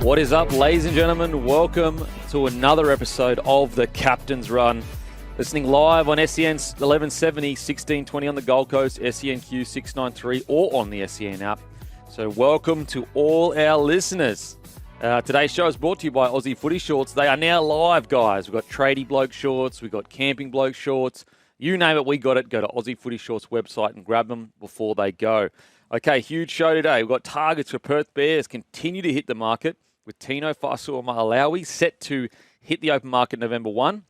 What is up, ladies and gentlemen? Welcome to another episode of The Captain's Run. Listening live on SEN 1170, 1620 on the Gold Coast, SENQ 693, or on the SEN app. So welcome to all our listeners. Today's show is brought to you by Aussie Footy Shorts. They are now live, guys. We've got tradie bloke shorts, we've got camping bloke shorts. You name it, we got it. Go to Aussie Footy Shorts website and grab them before they go. Okay, huge show today. We've got targets for Perth Bears continue to hit the market, with Tino Fa'asuamaleaui set to hit the open market November 1.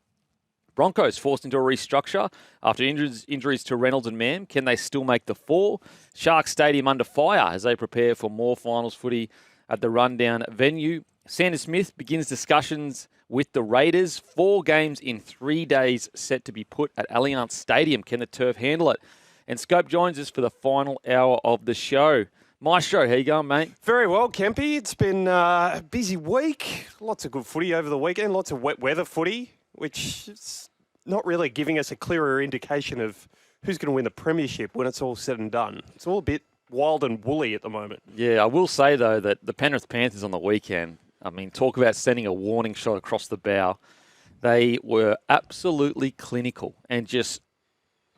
Broncos forced into a restructure after injuries to Reynolds and Mam. Can they still make the 4? Sharks Stadium under fire as they prepare for more finals footy at the rundown venue. Sandon Smith begins discussions with the Raiders. 4 games in 3 days set to be put at Allianz Stadium. Can the turf handle it? And Scope joins us for the final hour of the show. Maestro, how you going, mate? Very well, Kempy. It's been a busy week. Lots of good footy over the weekend. Lots of wet weather footy, which is not really giving us a clearer indication of who's going to win the premiership when it's all said and done. It's all a bit wild and woolly at the moment. Yeah, I will say, though, that the Penrith Panthers on the weekend, I mean, talk about sending a warning shot across the bow. They were absolutely clinical and just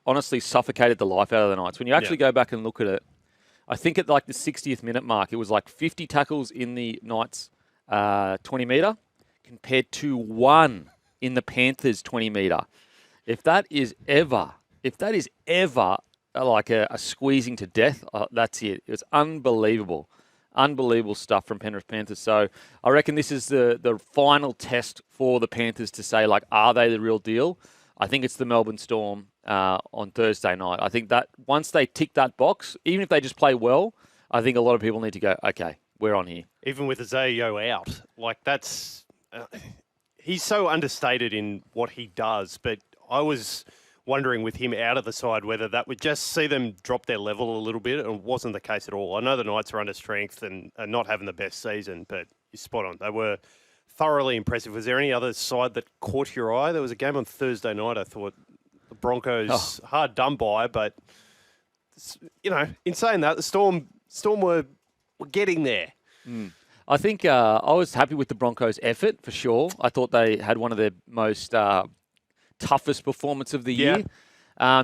honestly suffocated the life out of the Knights. When you actually go back and look at it, I think at like the 60th minute mark, it was like 50 tackles in the Knights 20 metre compared to 1 in the Panthers 20 metre. If that is ever like a squeezing to death, that's it. It was unbelievable. Unbelievable stuff from Penrith Panthers. So I reckon this is the final test for the Panthers to say, like, are they the real deal? I think it's the Melbourne Storm on Thursday night. I think that once they tick that box, even if they just play well, I think a lot of people need to go, okay, we're on here. Even with Zayo out, like that's... he's so understated in what he does, but I was wondering with him out of the side whether that would just see them drop their level a little bit, and it wasn't the case at all. I know the Knights are under strength and are not having the best season, but you're spot on. They were thoroughly impressive. Was there any other side that caught your eye? There was a game on Thursday night, I thought the Broncos, hard done by, but, you know, in saying that, the Storm were getting there. I think I was happy with the Broncos' effort, for sure. I thought they had one of their most toughest performance of the year.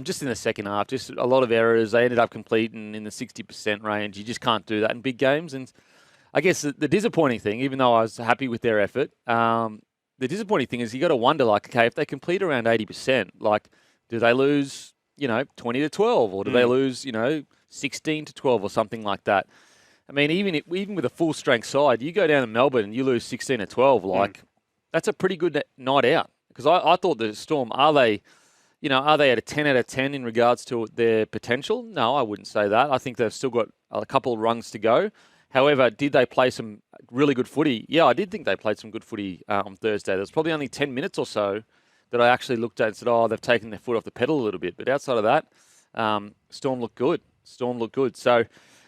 Just in the second half, just a lot of errors. They ended up completing in the 60% range. You just can't do that in big games. And I guess the disappointing thing, even though I was happy with their effort, the disappointing thing is you got to wonder, like, okay, if they complete around 80%, like, do they lose, 20-12, or do they lose, 16-12 or something like that? I mean, even with a full strength side, you go down to Melbourne and you lose 16-12, like, that's a pretty good night out. Because I thought the Storm, are they at a 10 out of 10 in regards to their potential? No, I wouldn't say that. I think they've still got a couple of rungs to go. However, did they play some really good footy? Yeah, I did think they played some good footy on Thursday. There's probably only 10 minutes or so that I actually looked at and said, they've taken their foot off the pedal a little bit. But outside of that, Storm looked good. So,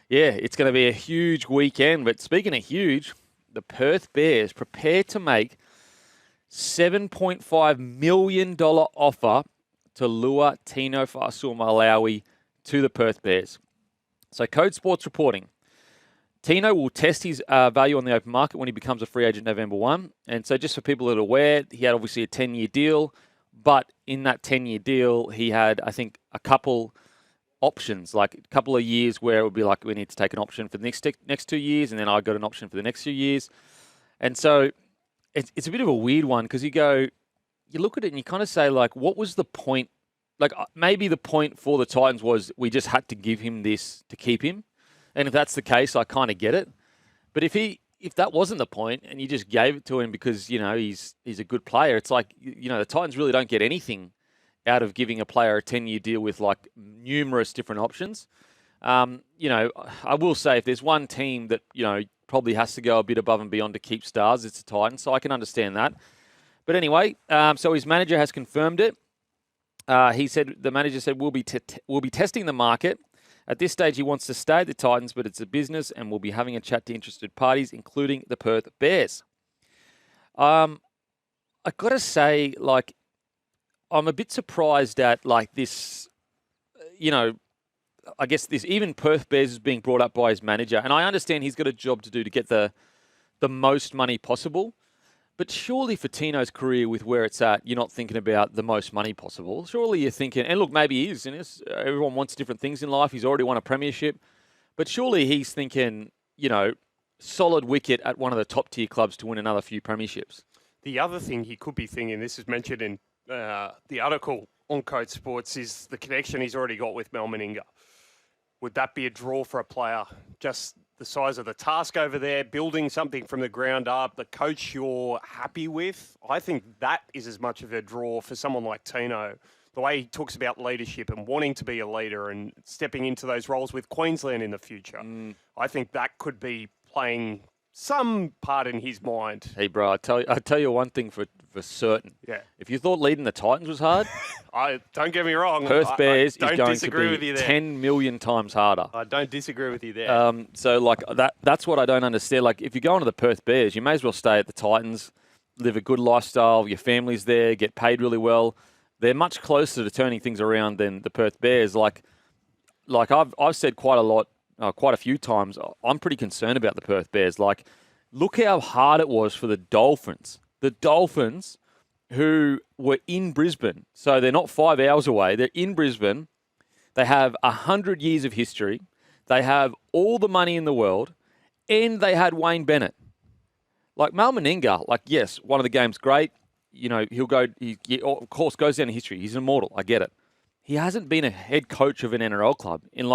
yeah, it's going to be a huge weekend. But speaking of huge, the Perth Bears prepare to make $7.5 million offer to lure Tino Fa'asuamaleaui to the Perth Bears. So Code Sports reporting, Tino will test his value on the open market when he becomes a free agent November 1. And so just for people that are aware, he had obviously a 10-year deal. But in that 10-year deal, he had, I think, a couple options, like a couple of years where it would be like, we need to take an option for the next 2 years. And then I got an option for the next 2 years. And so it's a bit of a weird one because you look at it and you kind of say, like, what was the point? Like, maybe the point for the Titans was we just had to give him this to keep him. And if that's the case, I kind of get it. But if that wasn't the point and you just gave it to him because, he's a good player, it's like, the Titans really don't get anything out of giving a player a 10-year deal with, like, numerous different options. I will say if there's one team that, probably has to go a bit above and beyond to keep stars, it's the Titans. So I can understand that. But anyway, so his manager has confirmed it. The manager said, we'll be testing the market. At this stage, he wants to stay at the Titans, but it's a business, and we'll be having a chat to interested parties, including the Perth Bears. I got to say, like, I'm a bit surprised at, like, this, I guess this even Perth Bears is being brought up by his manager, and I understand he's got a job to do to get the the most money possible. But surely for Tino's career with where it's at, you're not thinking about the most money possible. Surely you're thinking, and look, maybe he is. And everyone wants different things in life. He's already won a premiership. But surely he's thinking, solid wicket at one of the top-tier clubs to win another few premierships. The other thing he could be thinking, this is mentioned in the article on Code Sports, is the connection he's already got with Mal Meninga. Would that be a draw for a player? Just the size of the task over there, building something from the ground up, the coach you're happy with. I think that is as much of a draw for someone like Tino. The way he talks about leadership and wanting to be a leader and stepping into those roles with Queensland in the future. I think that could be playing some part in his mind. Hey, bro, I tell you one thing for certain. Yeah. If you thought leading the Titans was hard, don't get me wrong. Perth Bears I is going to be 10 million times harder. I don't disagree with you there. So, that's what I don't understand. Like, if you're going to the Perth Bears, you may as well stay at the Titans, live a good lifestyle, your family's there, get paid really well. They're much closer to turning things around than the Perth Bears. Like I've said quite a few times, I'm pretty concerned about the Perth Bears. Like, look how hard it was for the Dolphins. The Dolphins, who were in Brisbane, so they're not 5 hours away. They're in Brisbane. They have 100 years of history. They have all the money in the world, and they had Wayne Bennett. Like, Mal Meninga, yes, one of the games, great. He'll go, he of course, goes down in history. He's immortal. I get it. He hasn't been a head coach of an NRL club in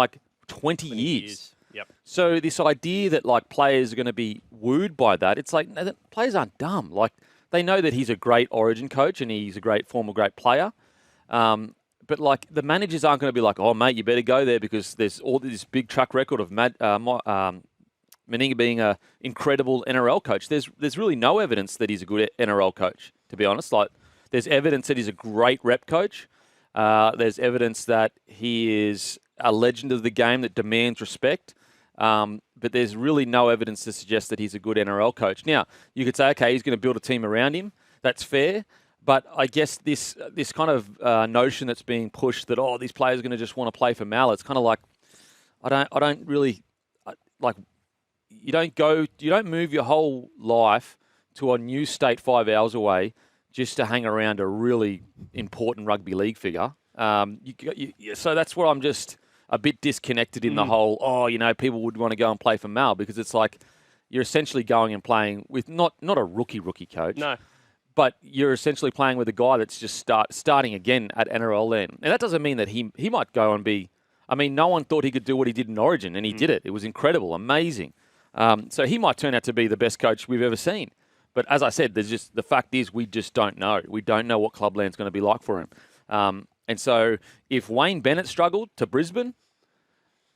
20 years. Yep. So this idea that players are going to be wooed by that, it's like, no, players aren't dumb. They know that he's a great Origin coach and he's a great player. But the managers aren't going to be like, oh mate, you better go there because there's all this big track record of Meninga being an incredible NRL coach. There's really no evidence that he's a good NRL coach, to be honest. There's evidence that he's a great rep coach. There's evidence that he is a legend of the game that demands respect. But there's really no evidence to suggest that he's a good NRL coach. Now, you could say, okay, he's going to build a team around him. That's fair. But I guess this kind of notion that's being pushed that, these players are going to just want to play for Mal, it's kind of like, I don't really, you don't move your whole life to a new state 5 hours away just to hang around a really important rugby league figure. So that's where I'm just a bit disconnected in the whole, people would want to go and play for Mal, because it's like you're essentially going and playing with not a rookie coach. No. But you're essentially playing with a guy that's just starting again at NRL land. And that doesn't mean that he might go and be... no one thought he could do what he did in Origin, and he did it. It was incredible, amazing. So he might turn out to be the best coach we've ever seen. But as I said, the fact is we just don't know. We don't know what Clubland's going to be like for him. And so if Wayne Bennett struggled to Brisbane,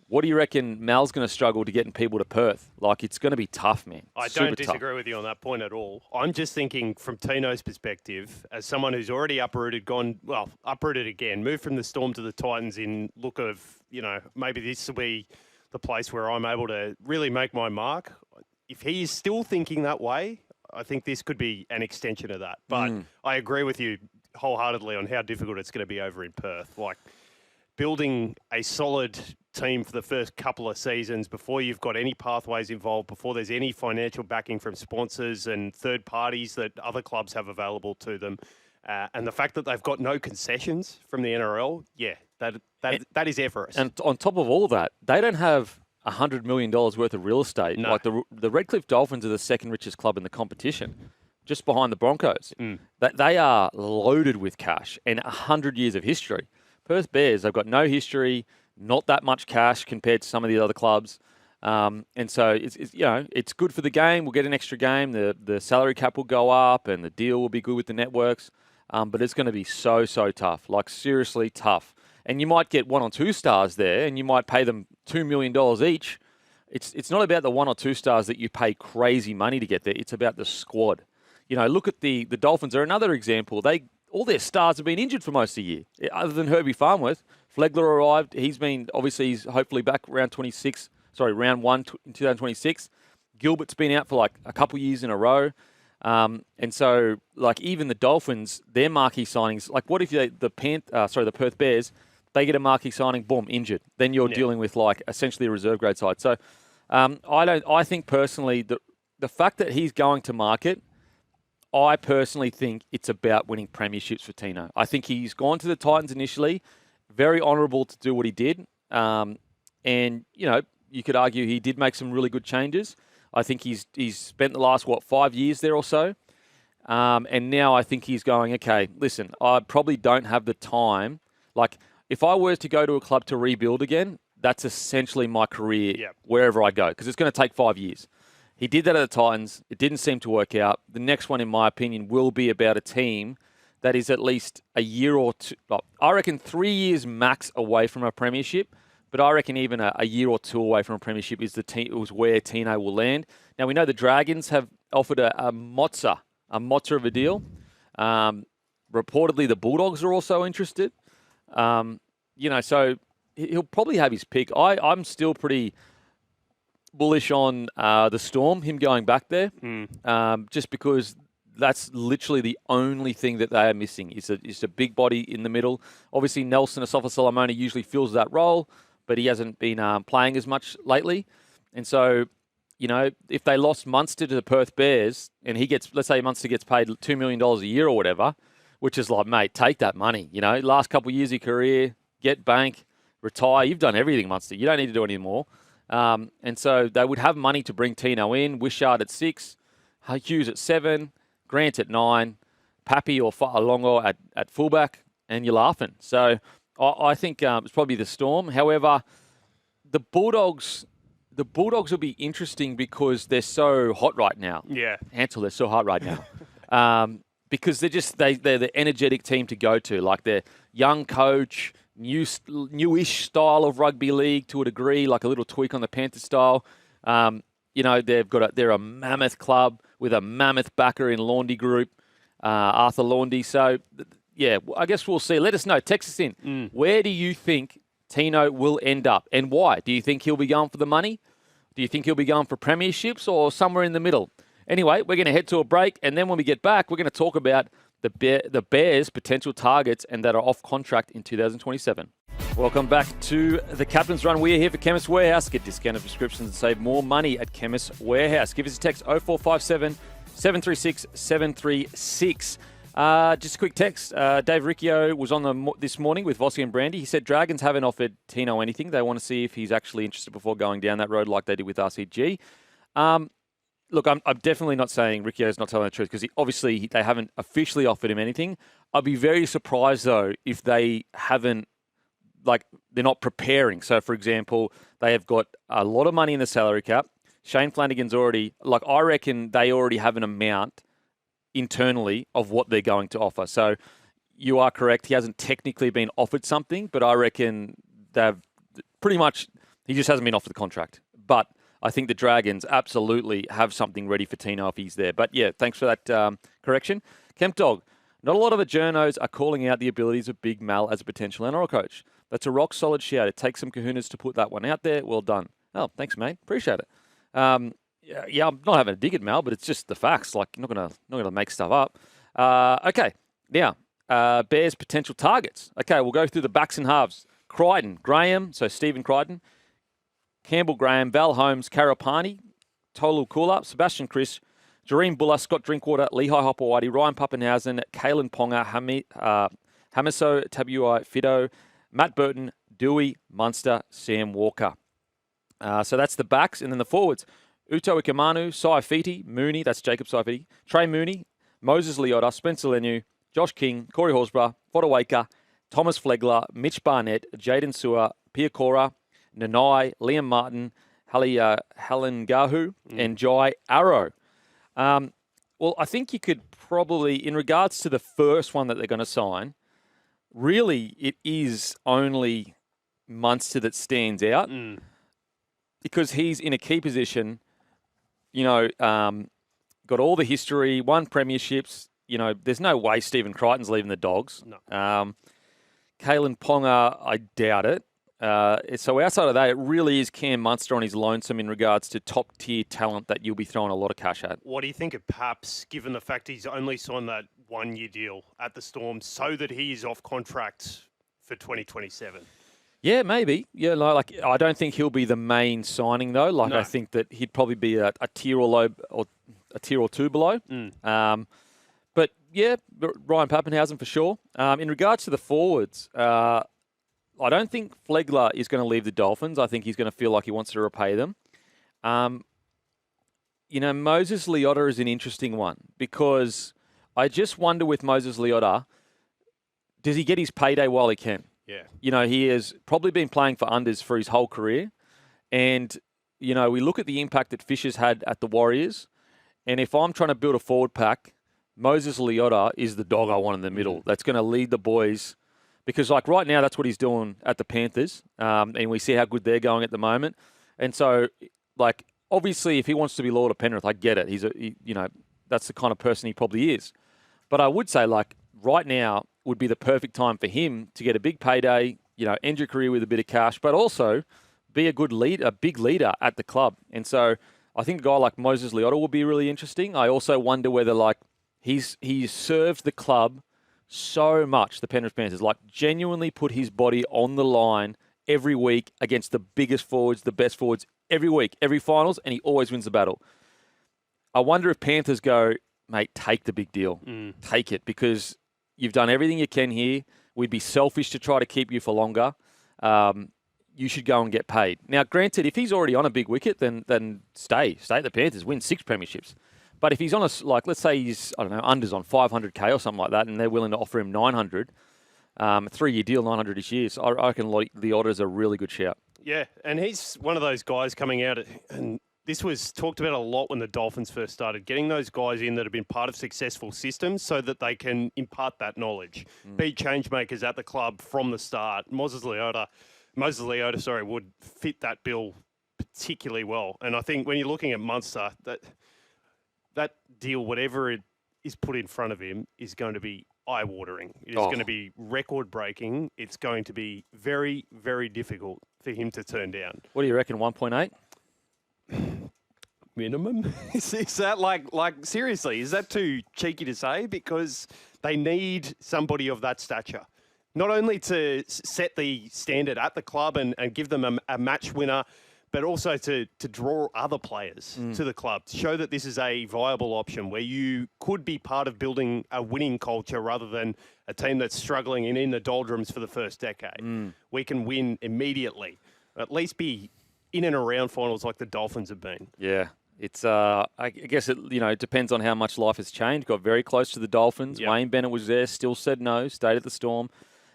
what do you reckon Mal's going to struggle to getting people to Perth? It's going to be tough, man. I don't disagree with you on that point at all. I'm just thinking from Tino's perspective, as someone who's already uprooted again, moved from the Storm to the Titans in look of, maybe this will be the place where I'm able to really make my mark. If he is still thinking that way, I think this could be an extension of that. But I agree with you wholeheartedly on how difficult it's going to be over in Perth. Building a solid team for the first couple of seasons before you've got any pathways involved, before there's any financial backing from sponsors and third parties that other clubs have available to them. And the fact that they've got no concessions from the NRL, that is Everest. And on top of all that, they don't have $100 million worth of real estate. No. The Redcliffe Dolphins are the second richest club in the competition, just behind the Broncos. They are loaded with cash and 100 years of history. Perth Bears, they've got no history, not that much cash compared to some of the other clubs. And so it's good for the game. We'll get an extra game. The salary cap will go up and the deal will be good with the networks. But it's going to be so tough, seriously tough. And you might get 1 or 2 stars there and you might pay them $2 million each. It's not about the 1 or 2 stars that you pay crazy money to get there. It's about the squad. Look at the Dolphins are another example. All their stars have been injured for most of the year, other than Herbie Farnworth. Flegler arrived. He's hopefully back round 1 in 2026. Gilbert's been out for a couple years in a row. And so, even the Dolphins, their marquee signings, what if the Perth Bears, they get a marquee signing, boom, injured. Then you're dealing with essentially a reserve grade side. So I think personally that the fact that he's going to market, I personally think it's about winning premierships for Tino. I think he's gone to the Titans initially, very honourable to do what he did. And, you could argue he did make some really good changes. I think he's spent the last, 5 years there or so. And now I think he's going, okay, listen, I probably don't have the time. Like, if I were to go to a club to rebuild again, that's essentially my career wherever I go, because it's going to take 5 years. He did that at the Titans. It didn't seem to work out. The next one, in my opinion, will be about a team that is at least a year or two. I reckon 3 years max away from a premiership, but I reckon even a year or two away from a premiership is where Tino will land. Now, we know the Dragons have offered a mozza of a deal. Reportedly, the Bulldogs are also interested. So he'll probably have his pick. I'm still pretty bullish on the Storm, him going back there, just because that's literally the only thing that they are missing. It's a big body in the middle. Obviously, Nelson Asafa-Solomona usually fills that role, but he hasn't been playing as much lately. And so, if they lost Munster to the Perth Bears, and let's say Munster gets paid $2 million a year or whatever, which is like, mate, take that money. Last couple of years of your career, get bank, retire. You've done everything, Munster. You don't need to do any more. And so they would have money to bring Tino in, Wishart at 6, Hughes at 7, Grant at 9, Pappy or Fa'alongo at fullback, and you're laughing. So I think it's probably the Storm. However, the Bulldogs will be interesting because they're so hot right now. Yeah. Hansel, they're so hot right now. Because they're the energetic team to go to. Like, they're young coach, newish style of rugby league to a degree, like a little tweak on the Panthers style. They're a mammoth club with a mammoth backer in Laundy Group, Arthur Laundy. So, I guess we'll see. Let us know. Text us in. Where do you think Tino will end up, and why? Do you think he'll be going for the money? Do you think he'll be going for premierships or somewhere in the middle? Anyway, we're going to head to a break, and then when we get back, we're going to talk about the Bears' potential targets and that are off contract in 2027. Welcome back to the Captain's Run. We are here for Chemist Warehouse. Get discounted prescriptions and save more money at Chemist Warehouse. Give us a text 0457 736 736. Just a quick text. Dave Riccio was on this morning with Vossi and Brandy. He said Dragons haven't offered Tino anything. They want to see if he's actually interested before going down that road like they did with RCG. Look, I'm definitely not saying Ricciardo's not telling the truth, because obviously they haven't officially offered him anything. I'd be very surprised, though, if they haven't, they're not preparing. So, for example, they have got a lot of money in the salary cap. Shane Flanagan's already, I reckon they already have an amount internally of what they're going to offer. So you are correct. He hasn't technically been offered something, but I reckon they've pretty much, he just hasn't been offered the contract. But I think the Dragons absolutely have something ready for Tino if he's there. But yeah, thanks for that correction. Kemp Dog, not a lot of the journos are calling out the abilities of Big Mal as a potential NRL coach. That's a rock solid shout. It takes some kahunas to put that one out there. Well done. Oh, thanks, mate. Appreciate it. I'm not having a dig at Mal, but it's just the facts. You're not gonna make stuff up. Okay, now Bears potential targets. Okay, we'll go through the backs and halves. Crichton, Graham, so Stephen Crichton, Campbell Graham, Val Holmes, Karapani, Tolu Kula, Sebastian Chris, Jareem Buller, Scott Drinkwater, Lehigh Hopewadi, Ryan Pappenhausen, Kalen Ponga, Hamiso Tabuai Fido, Matt Burton, Dewey, Munster, Sam Walker. So that's the backs. And then the forwards, Uto Ikamanu, Saifiti, Mooney, that's Jacob Saifiti, Trey Mooney, Moses Leota, Spencer Lenu, Josh King, Corey Horsburgh, Fodawaker, Thomas Flegler, Mitch Barnett, Jaden Sewer, Pia Cora, Nanai, Liam Martin, Halengahu, and Jai Arrow. Well, I think you could probably, in regards to the first one that they're going to sign, really it is only Munster that stands out because he's in a key position, got all the history, won premierships. There's no way Stephen Crichton's leaving the Dogs. No. Kalen Ponga, I doubt it. So outside of that, it really is Cam Munster on his lonesome in regards to top-tier talent that you'll be throwing a lot of cash at. What do you think of Paps, given the fact he's only signed that one-year deal at the Storm so that he is off contract for 2027? Yeah, maybe. Yeah, like I don't think he'll be the main signing though. Like No. I think that he'd probably be a tier or low or a tier or two below. But yeah, Ryan Pappenhausen for sure. In regards to the forwards, I don't think Flegler is going to leave the Dolphins. I think he's going to feel like he wants to repay them. Moses Leota is an interesting one because I just wonder with Moses Leota, does he get his payday while he can? Yeah. He has probably been playing for unders for his whole career. And, we look at the impact that Fisher's had at the Warriors. And if I'm trying to build a forward pack, Moses Leota is the dog I want in the middle. That's going to lead the boys. Because, like, right now, that's what he's doing at the Panthers. And we see how good they're going at the moment. And so, like, obviously, if he wants to be loyal to Penrith, I get it. That's the kind of person he probably is. But I would say, like, right now would be the perfect time for him to get a big payday, end your career with a bit of cash, but also be a good leader, a big leader at the club. And so I think a guy like Moses Leota will be really interesting. I also wonder whether, like, he's served the club so much, the Penrith Panthers, like genuinely put his body on the line every week against the biggest forwards, the best forwards, every week, every finals, and he always wins the battle. I wonder if Panthers go, mate, take the big deal. Take it, because you've done everything you can here. We'd be selfish to try to keep you for longer. You should go and get paid. Now, granted, if he's already on a big wicket, then stay at the Panthers, win 6 premierships. But if he's on let's say he's, unders on 500K or something like that, and they're willing to offer him 900, a 3-year deal, 900 this year. So I reckon Leota's a really good shout. Yeah, and he's one of those guys coming out, and this was talked about a lot when the Dolphins first started, getting those guys in that have been part of successful systems so that they can impart that knowledge, be change makers at the club from the start. Moses Leota, would fit that bill particularly well. And I think when you're looking at Munster, that deal, whatever it is put in front of him, is going to be eye-watering. It is going to be record-breaking. It's going to be very, very difficult for him to turn down. What do you reckon, 1.8? Minimum? Is that like seriously, is that too cheeky to say? Because they need somebody of that stature. Not only to set the standard at the club and give them a match winner, but also to draw other players to the club, to show that this is a viable option where you could be part of building a winning culture rather than a team that's struggling and in the doldrums for the first decade. We can win immediately, at least be in and around finals like the Dolphins have been. Yeah. It's I guess it depends on how much life has changed. Got very close to the Dolphins. Yep. Wayne Bennett was there, still said no, stayed at the Storm.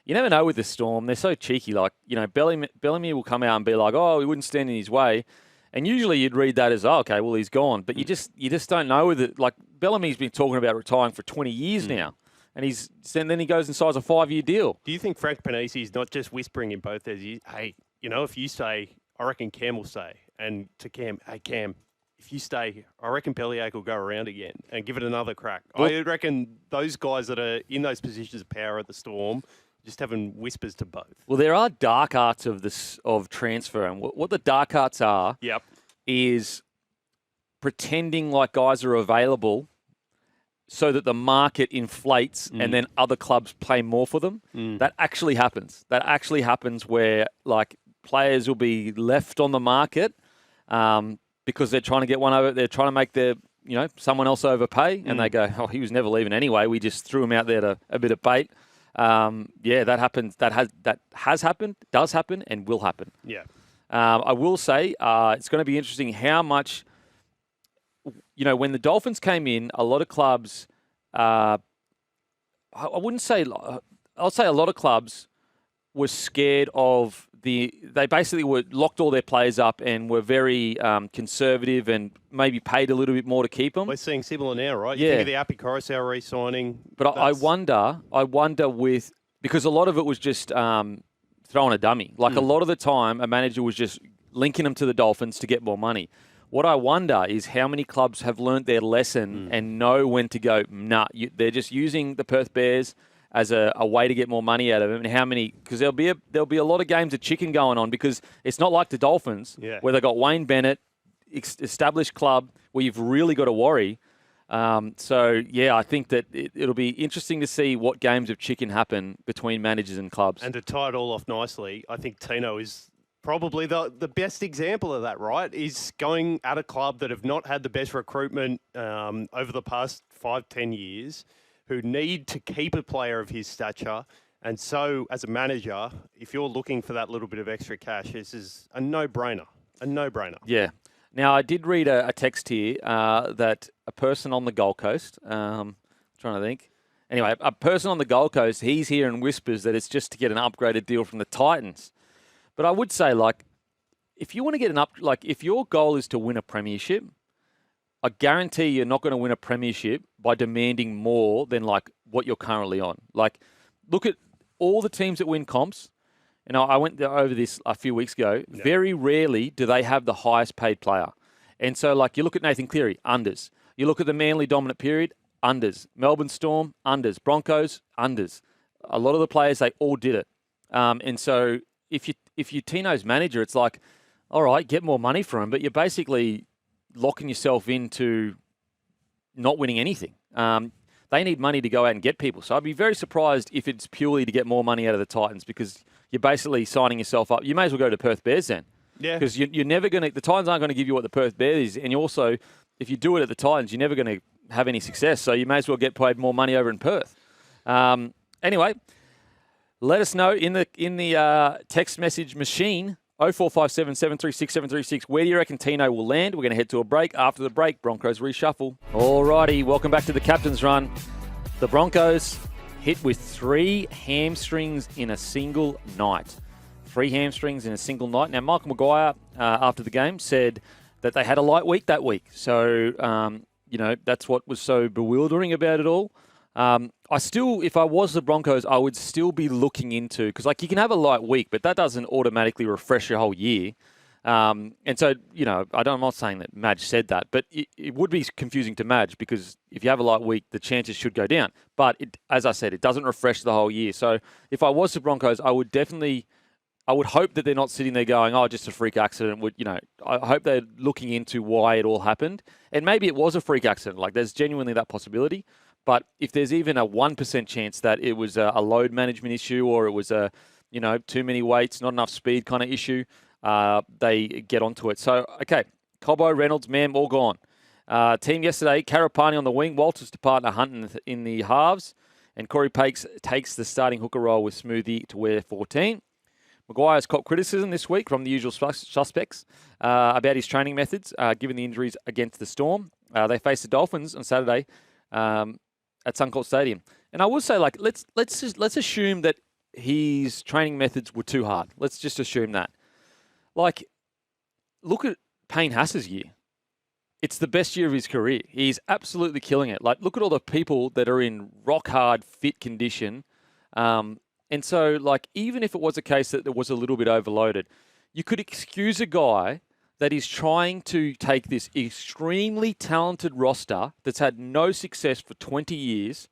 You never know with the Storm. They're so cheeky. Like, Bellamy will come out and be like, oh, he wouldn't stand in his way. And usually you'd read that as, oh, okay, well, he's gone. But you just don't know with it. Like, Bellamy's been talking about retiring for 20 years now. And then he goes and signs a 5-year deal. Do you think Frank Panisi's not just whispering in both ears, hey, if you stay, I reckon Cam will stay. And to Cam, hey, Cam, if you stay, I reckon Bellyache will go around again and give it another crack. Well, I reckon those guys that are in those positions of power at the Storm, just having whispers to both. Well, there are dark arts of transfer, and what the dark arts are is pretending like guys are available so that the market inflates and then other clubs pay more for them. That actually happens. That actually happens where, like, players will be left on the market because they're trying to get one over. They're trying to make someone else overpay, and they go, oh, he was never leaving anyway. We just threw him out there to a bit of bait. That happens. That has happened, does happen, and will happen. Yeah. I will say it's going to be interesting how much, when the Dolphins came in, a lot of clubs, I'll say a lot of clubs were scared of they basically locked all their players up and were very conservative and maybe paid a little bit more to keep them. We're seeing similar now, right? You think of the Api Coruscant re-signing. But I wonder because a lot of it was just throwing a dummy. Like a lot of the time, a manager was just linking them to the Dolphins to get more money. What I wonder is how many clubs have learnt their lesson and know when to go, they're just using the Perth Bears as a way to get more money out of them, and how many? Because there'll be a lot of games of chicken going on, because it's not like the Dolphins where they got Wayne Bennett, established club where you've really got to worry. I think that it'll be interesting to see what games of chicken happen between managers and clubs. And to tie it all off nicely, I think Tino is probably the best example of that, right? He's going at a club that have not had the best recruitment over the past 5-10 years, who need to keep a player of his stature. And so, as a manager, if you're looking for that little bit of extra cash, this is a no-brainer. A no-brainer. Yeah. Now, I did read a text here that a person on the Gold Coast, trying to think. Anyway, a person on the Gold Coast, he's hearing whispers that it's just to get an upgraded deal from the Titans. But I would say, if you want to get if your goal is to win a premiership, I guarantee you're not going to win a premiership by demanding more than what you're currently on. Look at all the teams that win comps. And I went over this a few weeks ago. Yeah. Very rarely do they have the highest paid player. And so, you look at Nathan Cleary, unders. You look at the Manly dominant period, unders. Melbourne Storm, unders. Broncos, unders. A lot of the players, they all did it. And so if you're Tino's manager, it's all right, get more money for him, but you're basically locking yourself into not winning anything. They need money to go out and get people. So I'd be very surprised if it's purely to get more money out of the Titans, because you're basically signing yourself up. You may as well go to Perth Bears then. Yeah. Because you're never going to, the Titans aren't going to give you what the Perth Bears is. And you also, if you do it at the Titans, you're never going to have any success. So you may as well get paid more money over in Perth. Anyway, let us know in the text message machine, 0457 736 736. Where do you reckon Tino will land? We're going to head to a break. After the break, Broncos reshuffle. Alrighty, welcome back to the Captain's Run. The Broncos hit with 3 hamstrings in a single night. 3 hamstrings in a single night. Now, Michael Maguire, after the game, said that they had a light week that week. So, that's what was so bewildering about it all. If I was the Broncos, I would still be looking into, because you can have a light week, but that doesn't automatically refresh your whole year. And so, I'm not saying that Madge said that, but it would be confusing to Madge, because if you have a light week, the chances should go down. But as I said, it doesn't refresh the whole year. So if I was the Broncos, I would hope that they're not sitting there going, oh, just a freak accident. I hope they're looking into why it all happened. And maybe it was a freak accident. There's genuinely that possibility. But if there's even a 1% chance that it was a load management issue, or it was too many weights, not enough speed kind of issue, they get onto it. So, okay, Cobbo, Reynolds, Mam, all gone. Team yesterday, Karapani on the wing, Walters to partner Hunt in the halves, and Corey Pakes takes the starting hooker role with Smoothie to wear 14. Maguire's caught criticism this week from the usual suspects about his training methods, given the injuries against the Storm. They face the Dolphins on Saturday at Suncorp Stadium. And I will say, let's assume that his training methods were too hard. Let's just assume that. Look at Payne Haas's year. It's the best year of his career. He's absolutely killing it. Look at all the people that are in rock-hard, fit condition. And so, even if it was a case that it was a little bit overloaded, you could excuse a guy that is trying to take this extremely talented roster that's had no success for 20 years,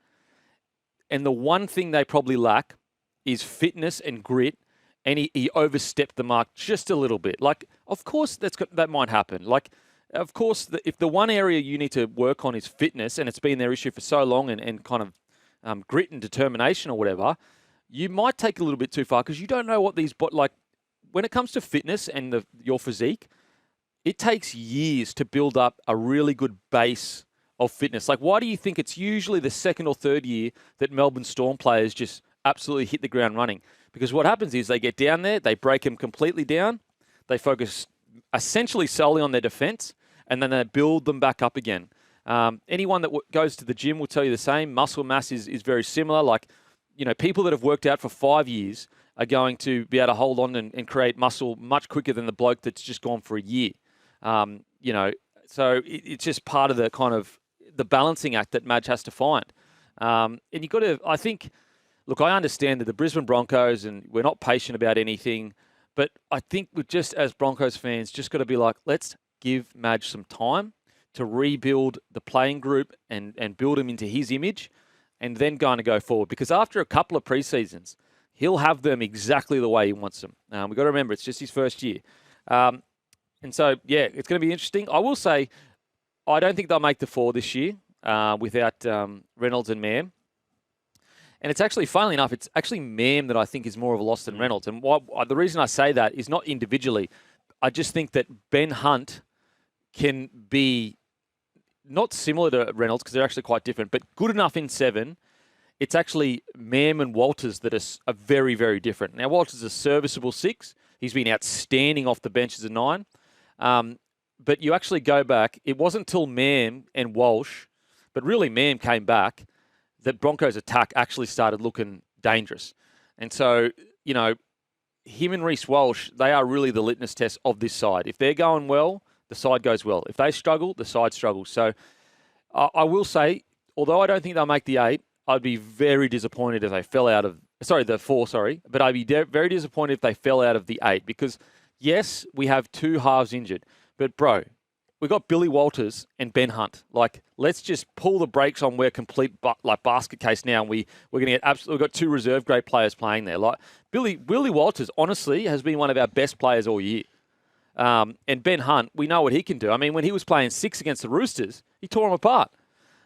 and the one thing they probably lack is fitness and grit, and he overstepped the mark just a little bit. Of course, that might happen. Of course, if the one area you need to work on is fitness, and it's been their issue for so long, and kind of grit and determination or whatever, you might take a little bit too far, because you don't know what these... when it comes to fitness and your physique, it takes years to build up a really good base of fitness. Why do you think it's usually the second or third year that Melbourne Storm players just absolutely hit the ground running? Because what happens is they get down there, they break them completely down, they focus essentially solely on their defense, and then they build them back up again. Anyone that goes to the gym will tell you the same. Muscle mass is very similar. People that have worked out for 5 years are going to be able to hold on and create muscle much quicker than the bloke that's just gone for a year. So it's just part of the kind of the balancing act that Madge has to find. And you've got to, I think, look, I understand that the Brisbane Broncos, and we're not patient about anything, but I think we've just, as Broncos fans, just got to be let's give Madge some time to rebuild the playing group and build him into his image, and then going to go forward. Because after a couple of preseasons, he'll have them exactly the way he wants them. We've got to remember, it's just his first year. And so, yeah, it's going to be interesting. I will say, I don't think they'll make the 4 this year. without Reynolds and Mam. And it's actually, funnily enough, it's actually Mam that I think is more of a loss than Reynolds. And the reason I say that is not individually. I just think that Ben Hunt can be not similar to Reynolds because they're actually quite different, but good enough in 7. It's actually Mam and Walters that are very, very different. Now, Walters is a serviceable 6. He's been outstanding off the bench as a 9. But you actually go back, it wasn't until Mam and Walsh, but really Mam came back, that Broncos' attack actually started looking dangerous. And so, him and Reece Walsh, they are really the litmus test of this side. If they're going well, the side goes well. If they struggle, the side struggles. So I will say, although I don't think they'll make the 8, I'd be very disappointed if they fell out of, the 4, but I'd be very disappointed if they fell out of the 8 because, yes, we have 2 halves injured. But, bro, we've got Billy Walters and Ben Hunt. Let's just pull the brakes on we're complete basket case now. And we're going to get we've got 2 reserve grade players playing there. Billy Walters, honestly, has been one of our best players all year. And Ben Hunt, we know what he can do. I mean, when he was playing 6 against the Roosters, he tore them apart.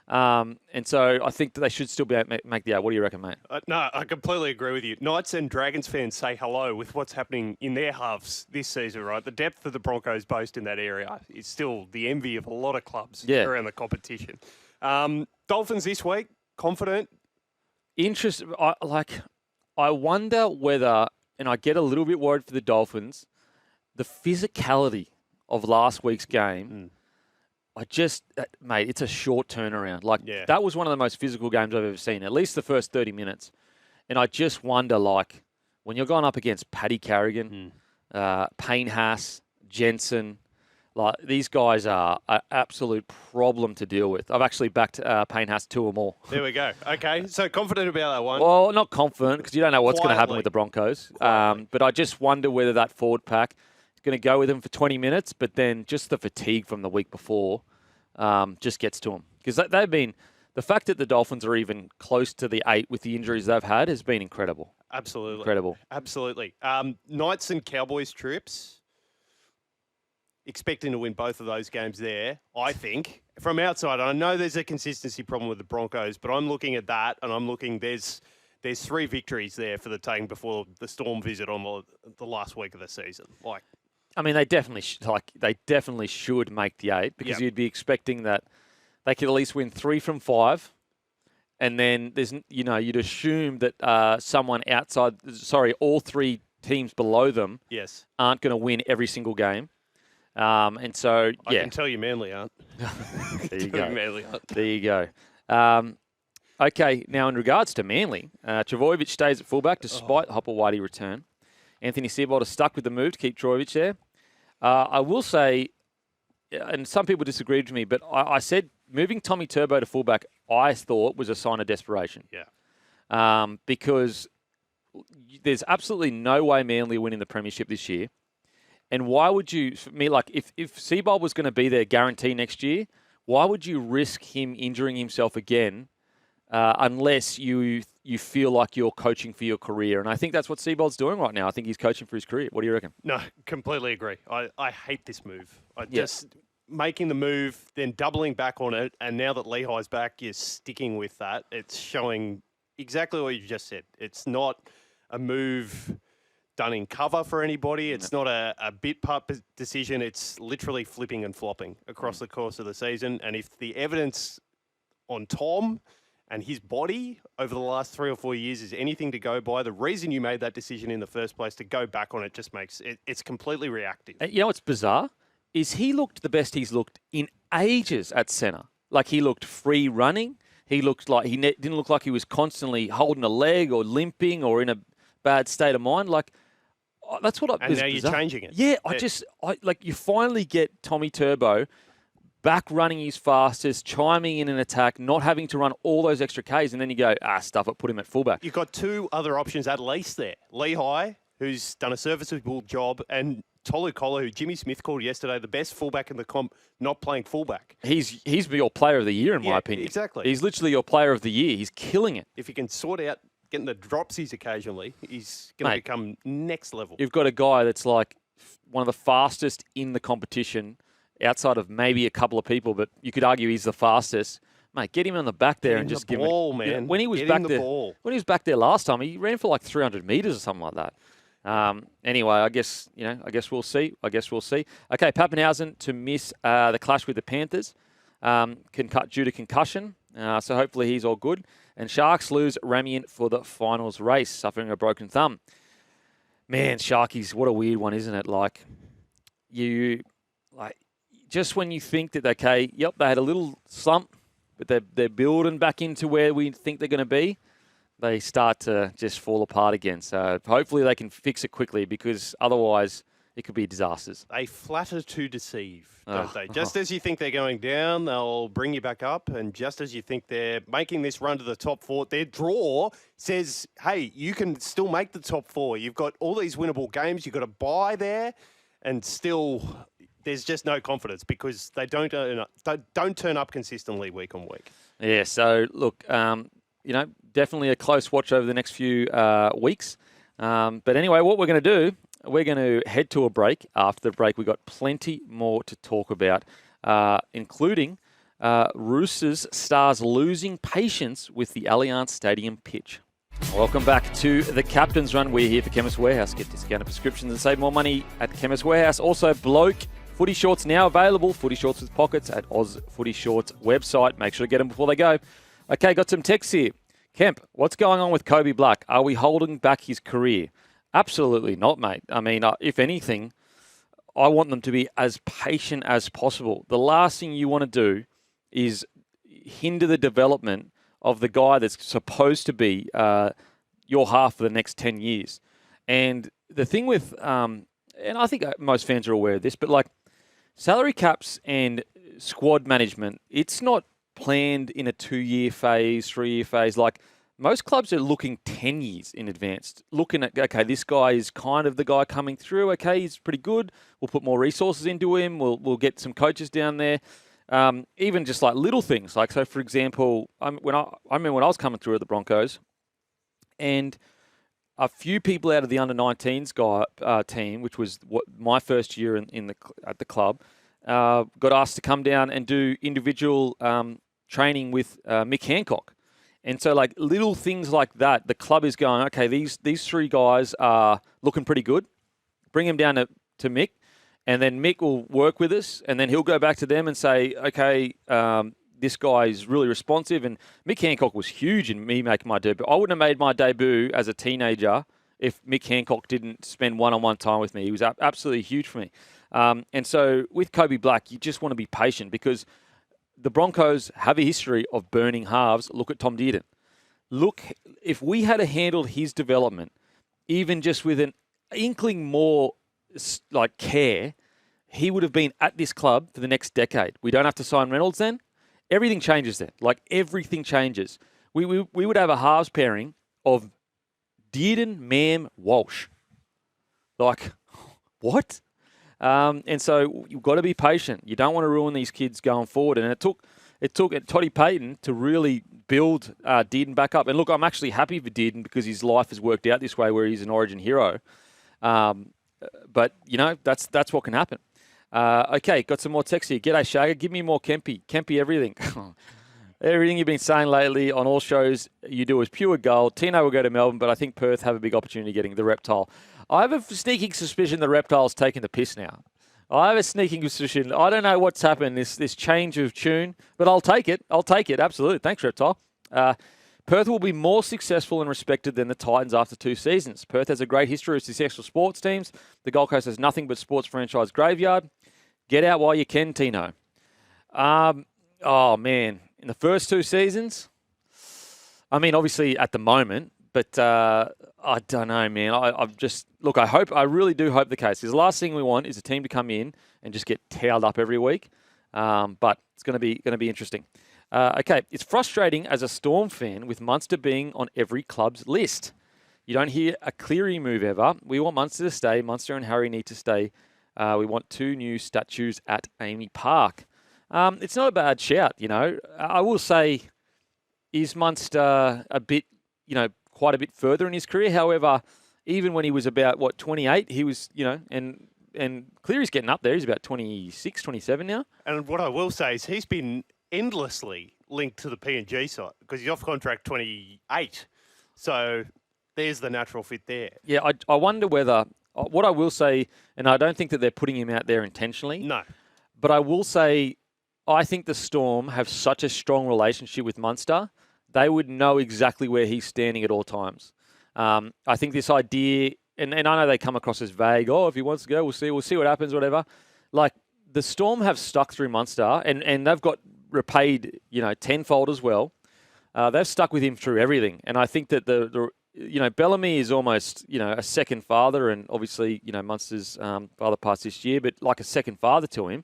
And so I think that they should still be able to make the 8. What do you reckon, mate? No, I completely agree with you. Knights and Dragons fans say hello with what's happening in their halves this season, right? The depth that the Broncos boast in that area is still the envy of a lot of clubs around the competition. Dolphins this week, confident? I wonder whether, and I get a little bit worried for the Dolphins, the physicality of last week's game. Mate, it's a short turnaround. That was one of the most physical games I've ever seen, at least the first 30 minutes. And I just wonder, when you're going up against Paddy Carrigan, Payne Haas, Jensen, these guys are an absolute problem to deal with. I've actually backed Payne Haas 2 or more. There we go. Okay, so confident about that one? Well, not confident because you don't know what's going to happen with the Broncos. But I just wonder whether that forward pack going to go with them for 20 minutes, but then just the fatigue from the week before just gets to them. Because they've been, the fact that the Dolphins are even close to the 8 with the injuries they've had has been incredible. Absolutely. Incredible. Absolutely. Knights and Cowboys trips, expecting to win both of those games there, I think. From outside, I know there's a consistency problem with the Broncos, but I'm looking at that and I'm looking, there's 3 victories there for the taking before the Storm visit on the last week of the season. I mean, they definitely should make the 8 because you'd be expecting that they could at least win 3 from 5, and then you'd assume that someone all 3 teams below them, aren't going to win every single game, and so I can tell you, Manly aren't. There you go. Manly aren't. There you go. Okay, now in regards to Manly, Trbojevic stays at fullback despite Hopper-Whitey return. Anthony Seibold is stuck with the move to keep Trbojevic there. I will say, and some people disagreed with me, but I said moving Tommy Turbo to fullback, I thought was a sign of desperation. Yeah. Because there's absolutely no way Manly are winning the premiership this year. And why would you, for me, if Seibold was going to be there guarantee next year, why would you risk him injuring himself again unless you feel like you're coaching for your career? And I think that's what Seibold's doing right now. I think he's coaching for his career. What do you reckon? No, completely agree. I hate this move. Just making the move, then doubling back on it, and now that Lehigh's back, you're sticking with that. It's showing exactly what you just said. It's not a move done in cover for anybody. It's not a bit part decision. It's literally flipping and flopping across the course of the season. And if the evidence on Tom and his body over the last 3 or 4 years is anything to go by, the reason you made that decision in the first place to go back on it just makes it's completely reactive. You know what's bizarre? Is he looked the best he's looked in ages at centre. He looked free running. He looked like didn't look like he was constantly holding a leg or limping or in a bad state of mind. That's what and now you're changing it. Yeah, you finally get Tommy Turbo back running his fastest, chiming in an attack, not having to run all those extra Ks, and then you go, stuff it, put him at fullback. You've got 2 other options at least there. Lehigh, who's done a serviceable job, and Tolu Kola, who Jimmy Smith called yesterday the best fullback in the comp, not playing fullback. He's your player of the year, in my opinion. Exactly. He's literally your player of the year. He's killing it. If he can sort out getting the dropsies occasionally, he's going to become next level. You've got a guy that's one of the fastest in the competition, outside of maybe a couple of people, but you could argue he's the fastest. Mate, get him on the back there and Getting just the give ball, him. man. When he was Getting back the there, ball. when he was back there last time, he ran for like 300 meters or something like that. Anyway, I guess we'll see. Okay, Pappenhausen to miss the clash with the Panthers, due to concussion. So hopefully he's all good. And Sharks lose Ramian for the finals race, suffering a broken thumb. Man, Sharkies, what a weird one, isn't it? Just when you think that, okay, yep, they had a little slump, but they're building back into where we think they're going to be, they start to just fall apart again. So hopefully they can fix it quickly, because otherwise it could be disasters. They flatter to deceive, don't they? Just as you think they're going down, they'll bring you back up. And just as you think they're making this run to the top four, their draw says, hey, you can still make the top four. You've got all these winnable games. You've got to buy there, and still there's just no confidence because they don't turn up consistently week on week. Yeah, so look, definitely a close watch over the next few weeks. But anyway, what we're going to do, we're going to head to a break. After the break, we've got plenty more to talk about, including Roosters stars losing patience with the Allianz Stadium pitch. Welcome back to the Captain's Run. We're here for Chemist Warehouse. Get discounted prescriptions and save more money at Chemist Warehouse. Also, Bloke Footy Shorts now available. Footy Shorts with pockets at Oz Footy Shorts website. Make sure to get them before they go. Okay, got some texts here. Kemp, what's going on with Kobe Black? Are we holding back his career? Absolutely not, mate. I mean, if anything, I want them to be as patient as possible. The last thing you want to do is hinder the development of the guy that's supposed to be your half for the next 10 years. And the thing with, and I think most fans are aware of this, but like salary caps and squad management, it's not planned in a 2-year phase, 3-year phase. Like most clubs are looking 10 years in advance, looking at, okay, this guy is kind of the guy coming through. Okay, he's pretty good. We'll put more resources into him. We'll get some coaches down there. Even just like little things. Like, so for example, I remember when I was coming through at the Broncos, and a few people out of the under-19s team, which was my first year at the club, got asked to come down and do individual training with Mick Hancock. And so, like, little things like that, the club is going, okay, these 3 guys are looking pretty good. Bring them down to Mick, and then Mick will work with us, and then he'll go back to them and say, okay, this guy is really responsive. And Mick Hancock was huge in me making my debut. I wouldn't have made my debut as a teenager if Mick Hancock didn't spend one-on-one time with me. He was absolutely huge for me. And so with Kobe Black, you just want to be patient, because the Broncos have a history of burning halves. Look at Tom Dearden. Look, if we had handled his development, even just with an inkling more like care, he would have been at this club for the next decade. We don't have to sign Reynolds then. Everything changes then. Like, everything changes. We would have a halves pairing of Dearden, Mam, Walsh. Like, what? And so you've got to be patient. You don't want to ruin these kids going forward. And it took Toddy Payton to really build Dearden back up. And look, I'm actually happy for Dearden because his life has worked out this way, where he's an Origin hero. But that's what can happen. Okay, got some more text here. G'day, Shagger. Give me more Kempy. Kempy everything. Everything you've been saying lately on all shows you do is pure gold. Tino will go to Melbourne, but I think Perth have a big opportunity getting the Reptile. I have a sneaking suspicion the Reptile's taking the piss now. I have a sneaking suspicion. I don't know what's happened, this change of tune, but I'll take it. Absolutely. Thanks, Reptile. Perth will be more successful and respected than the Titans after 2 seasons. Perth has a great history of successful sports teams. The Gold Coast has nothing but sports franchise graveyard. Get out while you can, Tino. Oh, man. In the first 2 seasons, I mean, obviously at the moment, but I don't know, man. I really do hope the case. Because the last thing we want is a team to come in and just get towed up every week. But it's going to be interesting. Okay, it's frustrating as a Storm fan with Munster being on every club's list. You don't hear a Cleary move ever. We want Munster to stay. Munster and Harry need to stay. We want 2 new statues at Amy Park. It's not a bad shout, I will say, is Munster a bit, quite a bit further in his career? However, even when he was about, 28, he was, and Cleary's getting up there. He's about 26, 27 now. And what I will say is he's been endlessly linked to the P&G side because he's off contract 28. So there's the natural fit there. Yeah, I wonder whether what I will say, and I don't think that they're putting him out there intentionally. No. But I will say, I think the Storm have such a strong relationship with Munster. They would know exactly where he's standing at all times. I think this idea, and I know they come across as vague. Oh, if he wants to go, we'll see what happens, whatever. Like the Storm have stuck through Munster, and they've got repaid, tenfold as well. They've stuck with him through everything, and I think that the Bellamy is almost a second father, and obviously Munster's father passed this year, but like a second father to him.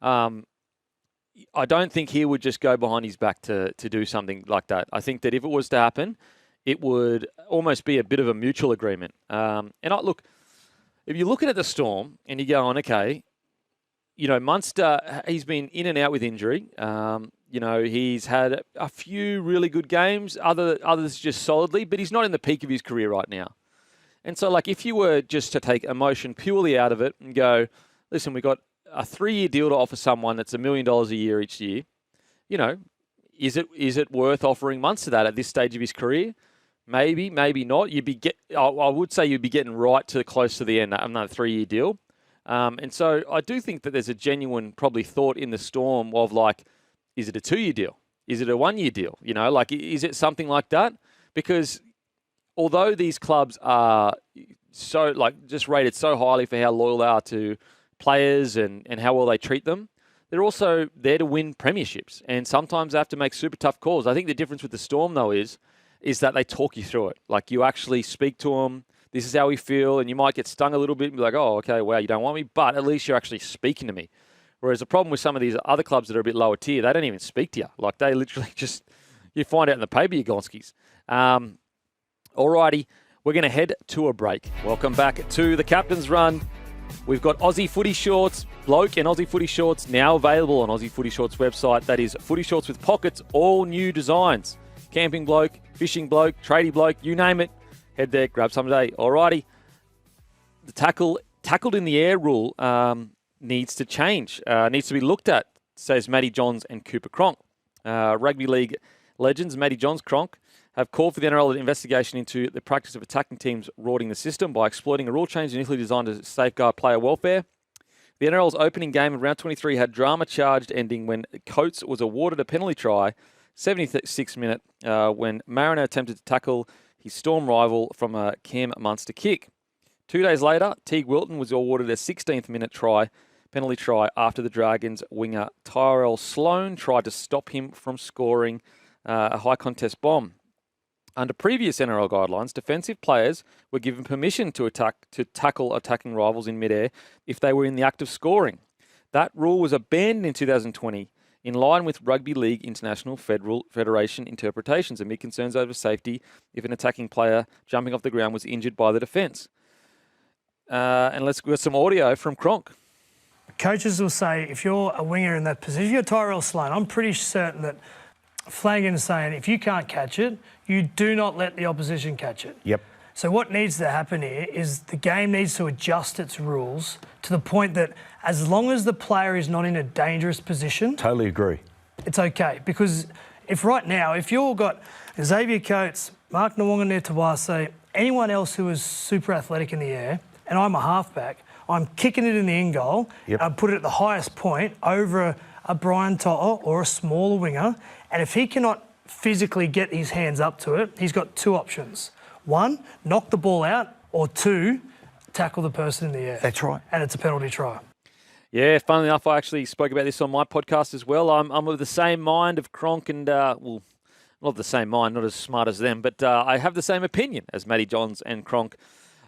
I don't think he would just go behind his back to do something like that. I think that if it was to happen, it would almost be a bit of a mutual agreement. Look, if you're looking at the Storm and you're going, okay, Munster, he's been in and out with injury. He's had a few really good games, others just solidly, but he's not in the peak of his career right now. And so, like, if you were just to take emotion purely out of it and go, listen, we got a 3-year deal to offer someone that's $1 million a year each year, is it worth offering Munster that at this stage of his career? Maybe, maybe not. I would say you'd be getting right to close to the end of another 3-year deal. And so I do think that there's a genuine probably thought in the Storm of like, is it a 2-year deal? Is it a 1-year deal? Is it something like that? Because although these clubs are so just rated so highly for how loyal they are to players and how well they treat them, they're also there to win premierships. And sometimes they have to make super tough calls. I think the difference with the Storm, though, is that they talk you through it. Like, you actually speak to them. This is how we feel. And you might get stung a little bit and be like, oh, okay, wow, you don't want me. But at least you're actually speaking to me. Whereas the problem with some of these other clubs that are a bit lower tier, they don't even speak to you. Like, they literally just, you find out in the paper, you Gonskis. Alrighty, we're going to head to a break. Welcome back to the Captain's Run. We've got Aussie Footy Shorts, Bloke and Aussie Footy Shorts now available on Aussie Footy Shorts website. That is Footy Shorts with pockets, all new designs. Camping bloke, fishing bloke, tradie bloke, you name it. Head there, grab some today. Alrighty. The tackled in the air rule needs to change, needs to be looked at, says Matty Johns and Cooper Cronk. Rugby League legends Matty Johns, Cronk, have called for the NRL investigation into the practice of attacking teams rorting the system by exploiting a rule change initially designed to safeguard player welfare. The NRL's opening game of round 23 had drama-charged ending when Coates was awarded a penalty try, 76th minute, when Mariner attempted to tackle his Storm rival from a Cam Munster kick. 2 days later, Teague Wilton was awarded a 16th minute penalty try after the Dragons winger Tyrell Sloan tried to stop him from scoring a high contest bomb. Under previous NRL guidelines, defensive players were given permission to tackle attacking rivals in midair if they were in the act of scoring. That rule was abandoned in 2020 in line with Rugby League International Federation interpretations amid concerns over safety if an attacking player jumping off the ground was injured by the defence. And let's get some audio from Cronk. Coaches will say, if you're a winger in that position, if you're Tyrell Sloan, I'm pretty certain that Flanagan is saying, if you can't catch it, you do not let the opposition catch it. Yep. So what needs to happen here is the game needs to adjust its rules to the point that as long as the player is not in a dangerous position... Totally agree. It's okay. Because if right now, if you've got Xavier Coates, Mark Nawonga-Tawase, anyone else who is super athletic in the air, and I'm a halfback, I'm kicking it in the end goal, yep. I put it at the highest point over a Brian To'o or a smaller winger, and if he cannot physically get his hands up to it, he's got two options. One, knock the ball out, or two, tackle the person in the air. That's right. And it's a penalty try. Yeah, funnily enough, I actually spoke about this on my podcast as well. I'm of the same mind of Cronk and, well, not the same mind, not as smart as them, but I have the same opinion as Matty Johns and Cronk.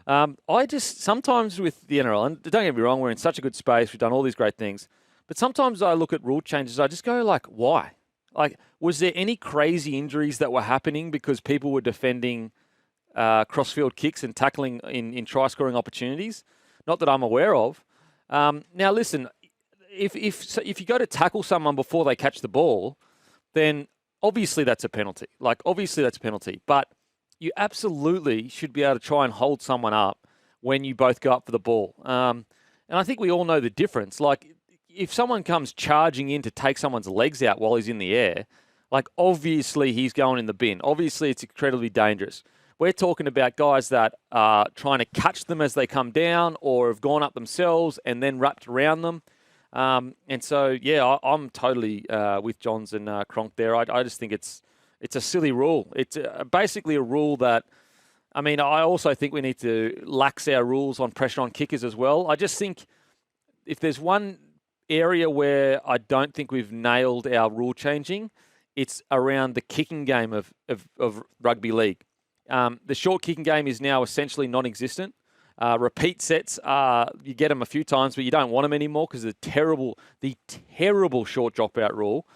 I just, sometimes with the NRL, and don't get me wrong, we're in such a good space, we've done all these great things, but sometimes I look at rule changes, I just go like, why? Like, was there any crazy injuries that were happening because people were defending crossfield kicks and tackling in try-scoring opportunities? Not that I'm aware of. Now, listen, if you go to tackle someone before they catch the ball, then obviously that's a penalty. Like, obviously that's a penalty. But you absolutely should be able to try and hold someone up when you both go up for the ball. And I think we all know the difference. Like, if someone comes charging in to take someone's legs out while he's in the air, like obviously he's going in the bin. Obviously it's incredibly dangerous. We're talking about guys that are trying to catch them as they come down or have gone up themselves and then wrapped around them. And so, yeah, I'm totally with Johns and Cronk there. I just think it's a silly rule. It's basically a rule that, I mean, I also think we need to lax our rules on pressure on kickers as well. I just think if there's one area where I don't think we've nailed our rule changing, it's around the kicking game of rugby league. The short kicking game is now essentially non-existent. Repeat sets, you get them a few times, but you don't want them anymore because the terrible short dropout rule.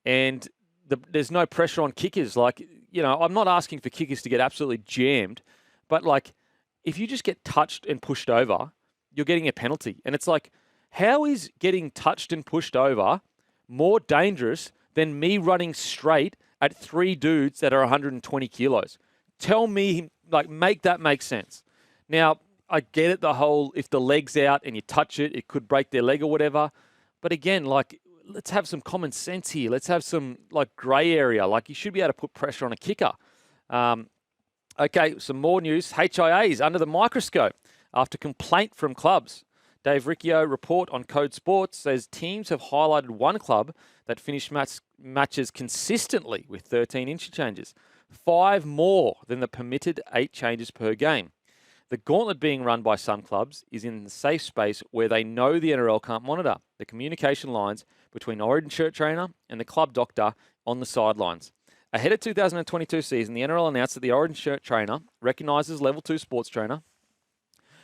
And there's no pressure on kickers. Like, you know, I'm not asking for kickers to get absolutely jammed, but like if you just get touched and pushed over, you're getting a penalty. And it's like, how is getting touched and pushed over more dangerous than me running straight at 3 dudes that are 120 kilos? Tell me, like, make that make sense. Now, I get it, the whole, if the leg's out and you touch it, it could break their leg or whatever. But again, like, let's have some common sense here. Let's have some, like, grey area. Like, you should be able to put pressure on a kicker. Okay, some more news. HIAs under the microscope after complaint from clubs. Dave Riccio report on Code Sports says teams have highlighted one club that finished matches consistently with 13 interchanges, 5 more than the permitted 8 changes per game. The gauntlet being run by some clubs is in the safe space where they know the NRL can't monitor the communication lines between Origin shirt trainer and the club doctor on the sidelines. Ahead of 2022 season, the NRL announced that the Origin shirt trainer recognises level 2 sports trainer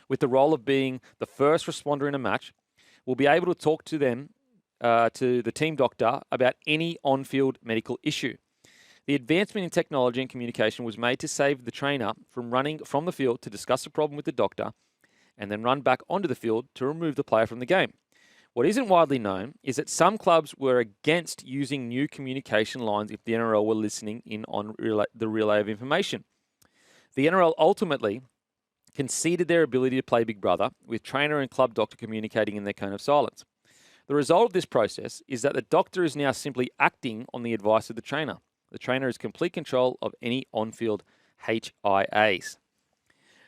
with the role of being the first responder in a match, will be able to talk to them, to the team doctor, about any on-field medical issue. The advancement in technology and communication was made to save the trainer from running from the field to discuss the problem with the doctor and then run back onto the field to remove the player from the game. What isn't widely known is that some clubs were against using new communication lines if the NRL were listening in on the relay of information. The NRL ultimately conceded their ability to play Big Brother, with trainer and club doctor communicating in their cone of silence. The result of this process is that the doctor is now simply acting on the advice of the trainer. The trainer has complete control of any on-field HIAs.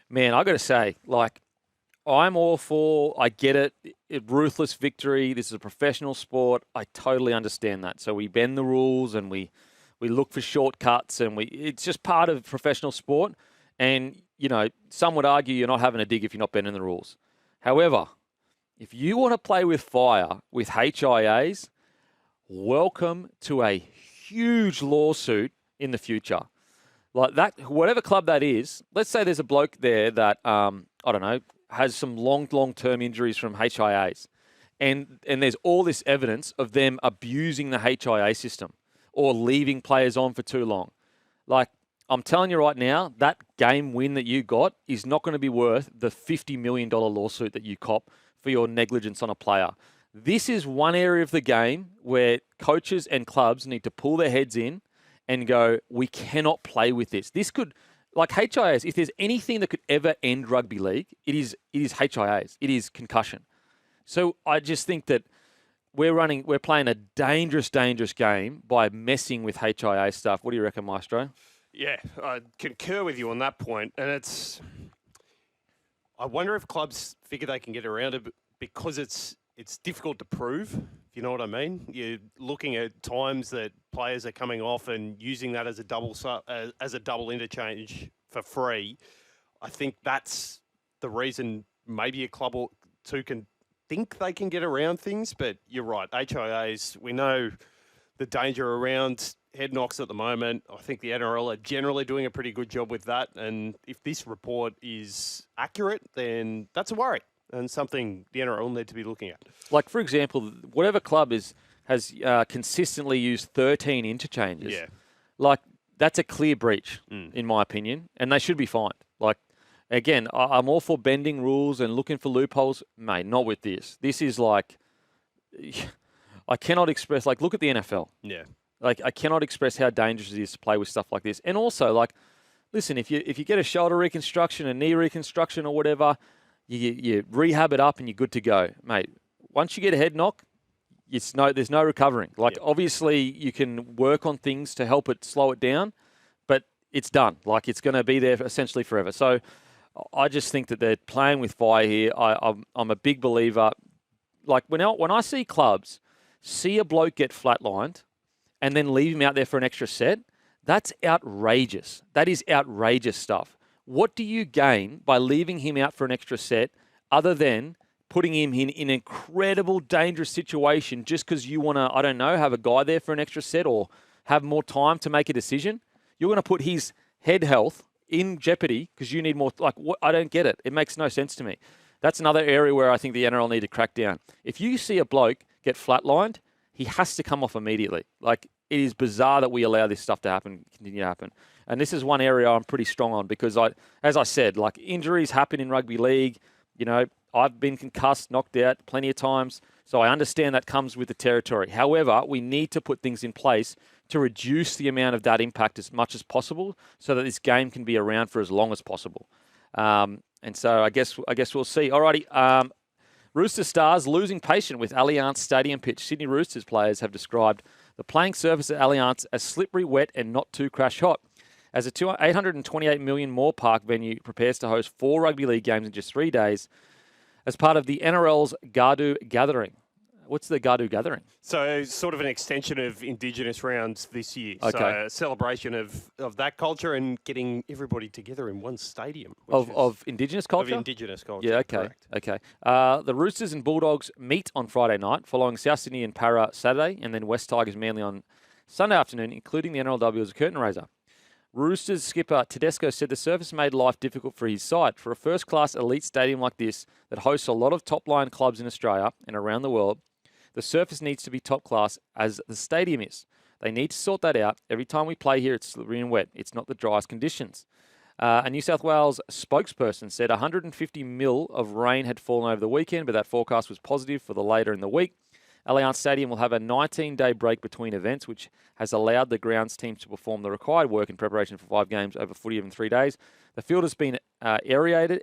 Man, I got to say, like, I'm all for, I get it, ruthless victory. This is a professional sport. I totally understand that. So we bend the rules and we look for shortcuts and it's just part of professional sport. And, you know, some would argue you're not having a dig if you're not bending the rules. However, if you want to play with fire with HIAs, welcome to a huge lawsuit in the future. Like that, whatever club that is, let's say there's a bloke there that, I don't know, has some long-term injuries from HIAs. And there's all this evidence of them abusing the HIA system or leaving players on for too long. Like, I'm telling you right now, that game win that you got is not going to be worth the $50 million lawsuit that you cop for your negligence on a player. This is one area of the game where coaches and clubs need to pull their heads in and go, we cannot play with this. This could, like HIAs, if there's anything that could ever end rugby league, it is HIAs. It is concussion. So I just think that we're playing a dangerous game by messing with HIA stuff. What do you reckon, Maestro? Yeah, I concur with you on that point. And I wonder if clubs figure they can get around it because it's difficult to prove, if you know what I mean. You're looking at times that players are coming off and using that as a double interchange for free. I think that's the reason maybe a club or two can think they can get around things. But you're right, HIAs, we know the danger around head knocks at the moment. I think the NRL are generally doing a pretty good job with that. And if this report is accurate, then that's a worry and something the NRL need to be looking at. Like, for example, whatever club has consistently used 13 interchanges, like, that's a clear breach, in my opinion, and they should be fined. Like, again, I'm all for bending rules and looking for loopholes. Mate, not with this. This is like, I cannot express, like, look at the NFL. Yeah. Like, I cannot express how dangerous it is to play with stuff like this. And also, like, listen, if you get a shoulder reconstruction, a knee reconstruction or whatever, you rehab it up and you're good to go. Mate, once you get a head knock, there's no recovering. Like, obviously, you can work on things to help it slow it down, but it's done. Like, it's going to be there essentially forever. So I just think that they're playing with fire here. I'm a big believer. Like, when I see clubs see a bloke get flatlined and then leave him out there for an extra set, that's outrageous. That is outrageous stuff. What do you gain by leaving him out for an extra set other than putting him in an incredible, dangerous situation just because you want to, I don't know, have a guy there for an extra set or have more time to make a decision? You're going to put his head health in jeopardy because you need more. Like, what? I don't get it. It makes no sense to me. That's another area where I think the NRL need to crack down. If you see a bloke get flatlined, he has to come off immediately. Like, it is bizarre that we allow this stuff to happen, continue to happen. And this is one area I'm pretty strong on because, as I said, like, injuries happen in rugby league. You know, I've been concussed, knocked out plenty of times, so I understand that comes with the territory. However, we need to put things in place to reduce the amount of that impact as much as possible so that this game can be around for as long as possible. And so I guess we'll see. Alrighty, Rooster Stars losing patience with Allianz Stadium pitch. Sydney Roosters players have described the playing surface at Allianz as slippery, wet and not too crash hot. As a $828 million more park venue prepares to host 4 rugby league games in just 3 days as part of the NRL's Gardu Gathering. What's the Gardu Gathering? So sort of an extension of Indigenous rounds this year. Okay. So a celebration of that culture and getting everybody together in one stadium. Of Indigenous culture? Of Indigenous culture, yeah, okay. Correct. Okay. The Roosters and Bulldogs meet on Friday night, following South Sydney and Para Saturday, and then West Tigers Manly on Sunday afternoon, including the NRLW as a curtain raiser. Roosters skipper Tedesco said the surface made life difficult for his side. For a first-class elite stadium like this that hosts a lot of top-line clubs in Australia and around the world, the surface needs to be top class as the stadium is. They need to sort that out. Every time we play here, it's slippery and wet. It's not the driest conditions. A New South Wales spokesperson said 150 mil of rain had fallen over the weekend, but that forecast was positive for the later in the week. Allianz Stadium will have a 19-day break between events, which has allowed the grounds team to perform the required work in preparation for 5 games over footy in 3 days. The field has been aerated.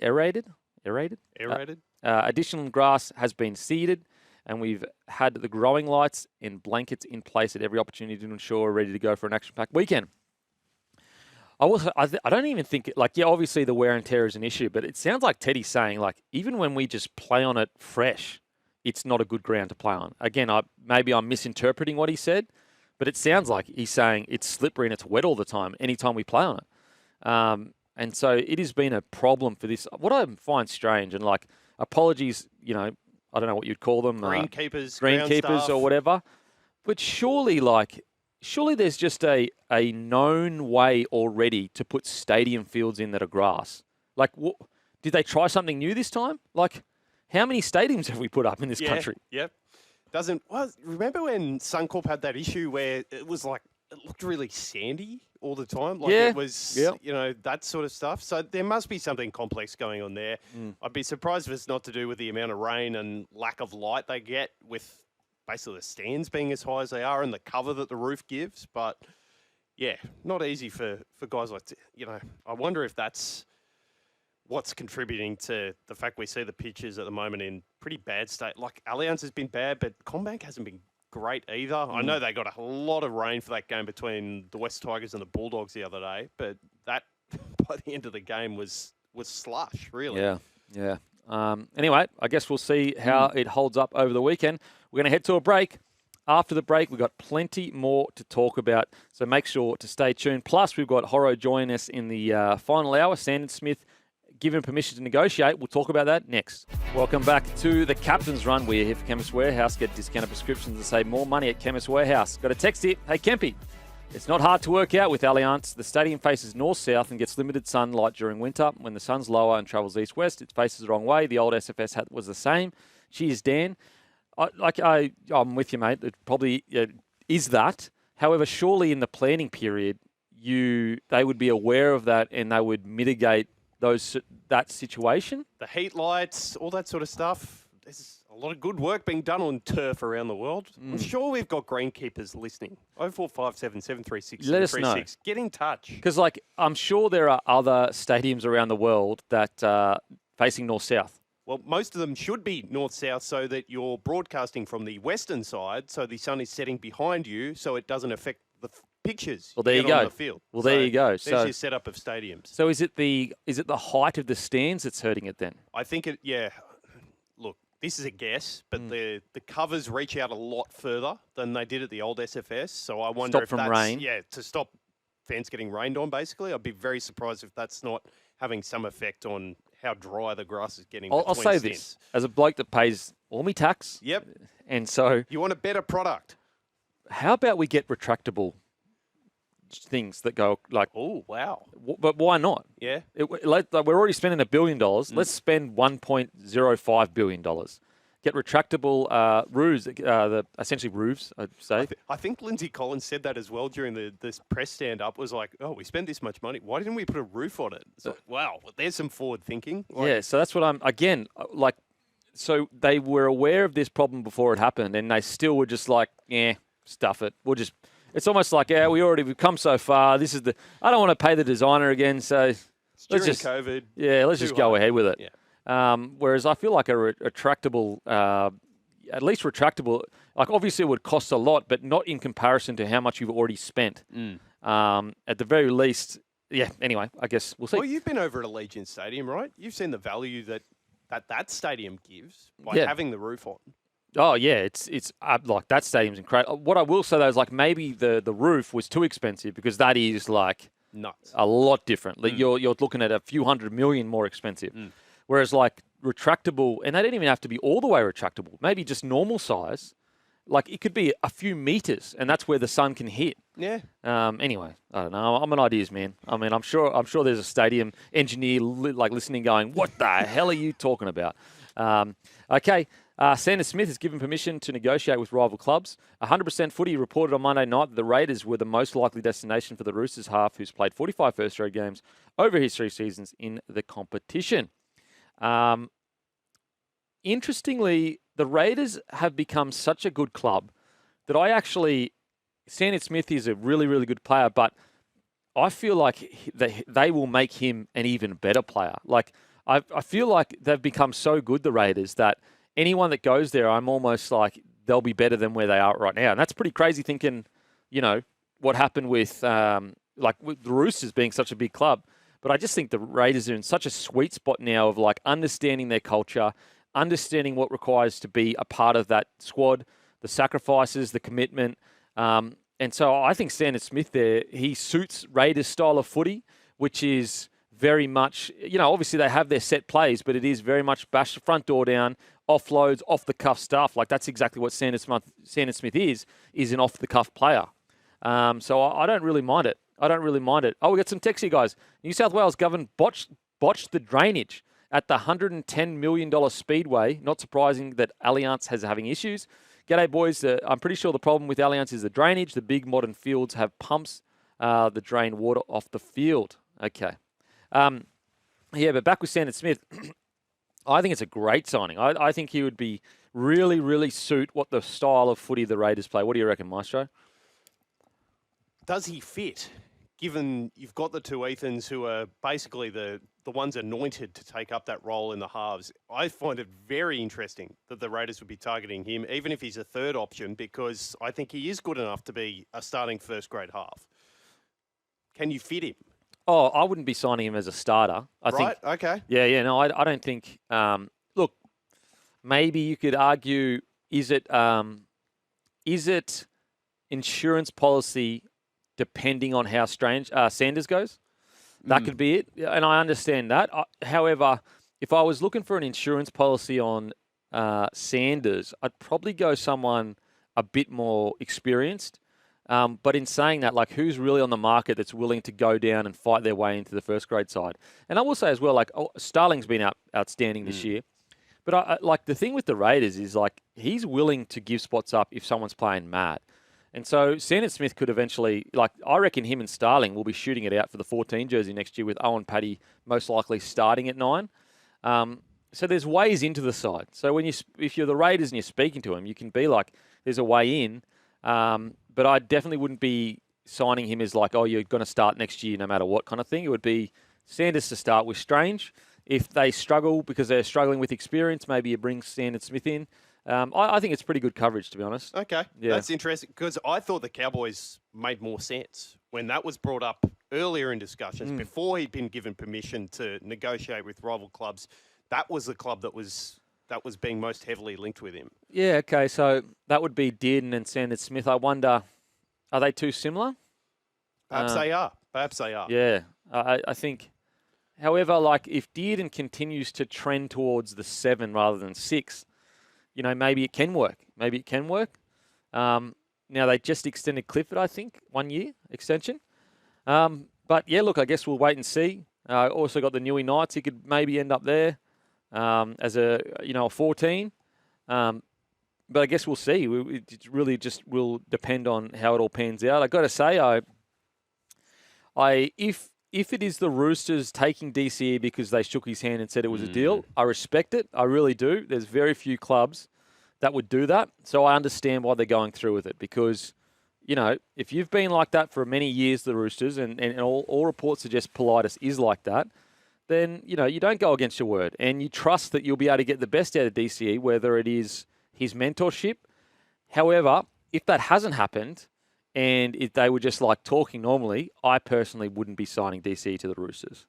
Additional grass has been seeded, and we've had the growing lights and blankets in place at every opportunity to ensure we're ready to go for an action-packed weekend. I don't even think, obviously the wear and tear is an issue, but it sounds like Teddy's saying, like, even when we just play on it fresh, it's not a good ground to play on. Again, maybe I'm misinterpreting what he said, but it sounds like he's saying it's slippery and it's wet all the time, anytime we play on it. And so it has been a problem for this. What I find strange, and apologies, I don't know what you'd call them. Greenkeepers or whatever. But surely there's just a known way already to put stadium fields in that are grass. Did they try something new this time? How many stadiums have we put up in this country? Yep. Remember when Suncorp had that issue where it was it looked really sandy all the time? It was, that sort of stuff. So there must be something complex going on there. I'd be surprised if it's not to do with the amount of rain and lack of light they get with basically the stands being as high as they are and the cover that the roof gives. But, yeah, not easy for guys I wonder if that's what's contributing to the fact we see the pitches at the moment in pretty bad state. Allianz has been bad, but CommBank hasn't been great either. I know they got a lot of rain for that game between the West Tigers and the Bulldogs the other day, but that by the end of the game was slush, really. Yeah. Anyway, I guess we'll see how it holds up over the weekend. We're going to head to a break. After the break, we've got plenty more to talk about, so make sure to stay tuned. Plus, we've got Horo joining us in the final hour. Sandon Smith given permission to negotiate. We'll talk about that next. Welcome back to the Captain's Run. We're here for Chemist Warehouse. Get discounted prescriptions and save more money at Chemist Warehouse. Got a text here. Hey, Kempy, it's not hard to work out with Allianz. The stadium faces north-south and gets limited sunlight during winter. When the sun's lower and travels east-west, it faces the wrong way. The old SFS was the same. Cheers, Dan. I'm with you, mate. It probably is that. However, surely in the planning period, they would be aware of that and they would mitigate that situation. The heat lights, all that sort of stuff. There's a lot of good work being done on turf around the world. I'm sure we've got greenkeepers listening. 0457 736 Let us know. Get in touch. Because I'm sure there are other stadiums around the world that are facing north-south Well, most of them should be north-south so that you're broadcasting from the western side, so the sun is setting behind you, so it doesn't affect the pictures. Well, there you get on go. the field. Well, there you go. There's So your setup of stadiums. So is it the height of the stands that's hurting it then? I think it. Yeah. Look, this is a guess, but the covers reach out a lot further than they did at the old SFS. So I wonder Stop if from that's rain. to stop fans getting rained on. Basically, I'd be very surprised if that's not having some effect on how dry the grass is getting. I'll say stands. this as a bloke that pays all my tax. Yep. And so, You want a better product. how about we get retractable things that go like? Oh wow. But why not? Yeah. We're already spending $1 billion. Let's spend $1.05 billion. Get retractable roofs, essentially roofs, I'd say. I think Lindsay Collins said that as well during this press stand-up. Was like, oh, we spent this much money. Why didn't we put a roof on it? It's like, wow, there's some forward thinking. Yeah, so that's what I'm, again, like, so they were aware of this problem before it happened, and they still were just like, yeah, stuff it. It's almost like, yeah, we've come so far. I don't want to pay the designer again, so During COVID. Yeah, let's just go ahead with it. Yeah. Whereas I feel like a retractable, at least retractable, like obviously it would cost a lot, but not in comparison to how much you've already spent. At the very least, yeah, anyway, I guess we'll see. Well, you've been over at Allianz Stadium, right? You've seen the value that stadium gives by having the roof on. Oh, yeah, it's like that stadium's incredible. What I will say, though, is like maybe the roof was too expensive because that is like nuts, a lot different. Like you're looking at a few $100 million more expensive. Whereas like retractable, and they don't even have to be all the way retractable, maybe just normal size, like it could be a few meters, and that's where the sun can hit. Yeah. Anyway, I don't know. I'm an ideas man. I mean, I'm sure there's a stadium engineer listening, going, "What the hell are you talking about?" Okay. Sandon Smith has given permission to negotiate with rival clubs. 100% Footy reported on Monday night that the Raiders were the most likely destination for the Roosters half, who's played 45 first-grade games over his 3 seasons in the competition. Interestingly, the Raiders have become such a good club that Sandon Smith is a really, really good player, but I feel like they will make him an even better player. Like, I feel like they've become so good, the Raiders, that anyone that goes there, I'm almost like they'll be better than where they are right now. And that's pretty crazy thinking, what happened with the Roosters being such a big club. But I just think the Raiders are in such a sweet spot now of like understanding their culture, understanding what requires to be a part of that squad, the sacrifices, the commitment. And so I think Sandon Smith there, he suits Raiders' style of footy, which is very much, obviously they have their set plays, but it is very much bash the front door down, offloads, off-the-cuff stuff. Like that's exactly what Sandon Smith is an off-the-cuff player. So I don't really mind it. Oh, we got some texts here, guys. New South Wales government botched the drainage at the $110 million speedway. Not surprising that Allianz has having issues. G'day, boys. I'm pretty sure the problem with Allianz is the drainage. The big modern fields have pumps that drain water off the field. Okay. But back with Sandon Smith, I think it's a great signing. I think he would be really, really suit what the style of footy the Raiders play. What do you reckon, Maestro? Does he fit? Given you've got the two Ethans who are basically the ones anointed to take up that role in the halves, I find it very interesting that the Raiders would be targeting him, even if he's a third option, because I think he is good enough to be a starting first-grade half. Can you fit him? Oh, I wouldn't be signing him as a starter. I think. Okay. Yeah, no, I don't think. Look, maybe you could argue, is it insurance policy depending on how strange Sanders goes? That could be it, and I understand that. However, if I was looking for an insurance policy on Sanders, I'd probably go someone a bit more experienced. But in saying that, like, who's really on the market that's willing to go down and fight their way into the first grade side? And I will say as well, like, Starling's been outstanding this year. But I the thing with the Raiders is, like, he's willing to give spots up if someone's playing mad. And so Sandon Smith could eventually, like, I reckon him and Starling will be shooting it out for the 14 jersey next year with Owen Paddy most likely starting at 9. So there's ways into the side. So if you're the Raiders and you're speaking to him, you can be like, there's a way in. But I definitely wouldn't be signing him as like, oh, you're going to start next year no matter what kind of thing. It would be Sanders to start with Strange. If they struggle because they're struggling with experience, maybe you bring Sandon Smith in. I think it's pretty good coverage, to be honest. Okay, Yeah. That's interesting because I thought the Cowboys made more sense when that was brought up earlier in discussions before he'd been given permission to negotiate with rival clubs. That was the club that was being most heavily linked with him. Yeah, okay, so that would be Dearden and Sandon Smith. I wonder, are they too similar? Perhaps they are. Perhaps they are. Yeah, I think. However, like if Dearden continues to trend towards the 7 rather than 6, maybe it can work. Now, they just extended Clifford, I think, 1 year extension. But, yeah, look, I guess we'll wait and see. Also got the Newey Knights. He could maybe end up there as a 14. But I guess we'll see. It really just will depend on how it all pans out. I got to say, if it is the Roosters taking DCE because they shook his hand and said it was a deal, I respect it. I really do. There's very few clubs that would do that. So I understand why they're going through with it because, if you've been like that for many years, the Roosters, and all reports suggest Politis is like that, then, you don't go against your word and you trust that you'll be able to get the best out of DCE, whether it is his mentorship. However, if that hasn't happened, and if they were just like talking normally, I personally wouldn't be signing DCE to the Roosters.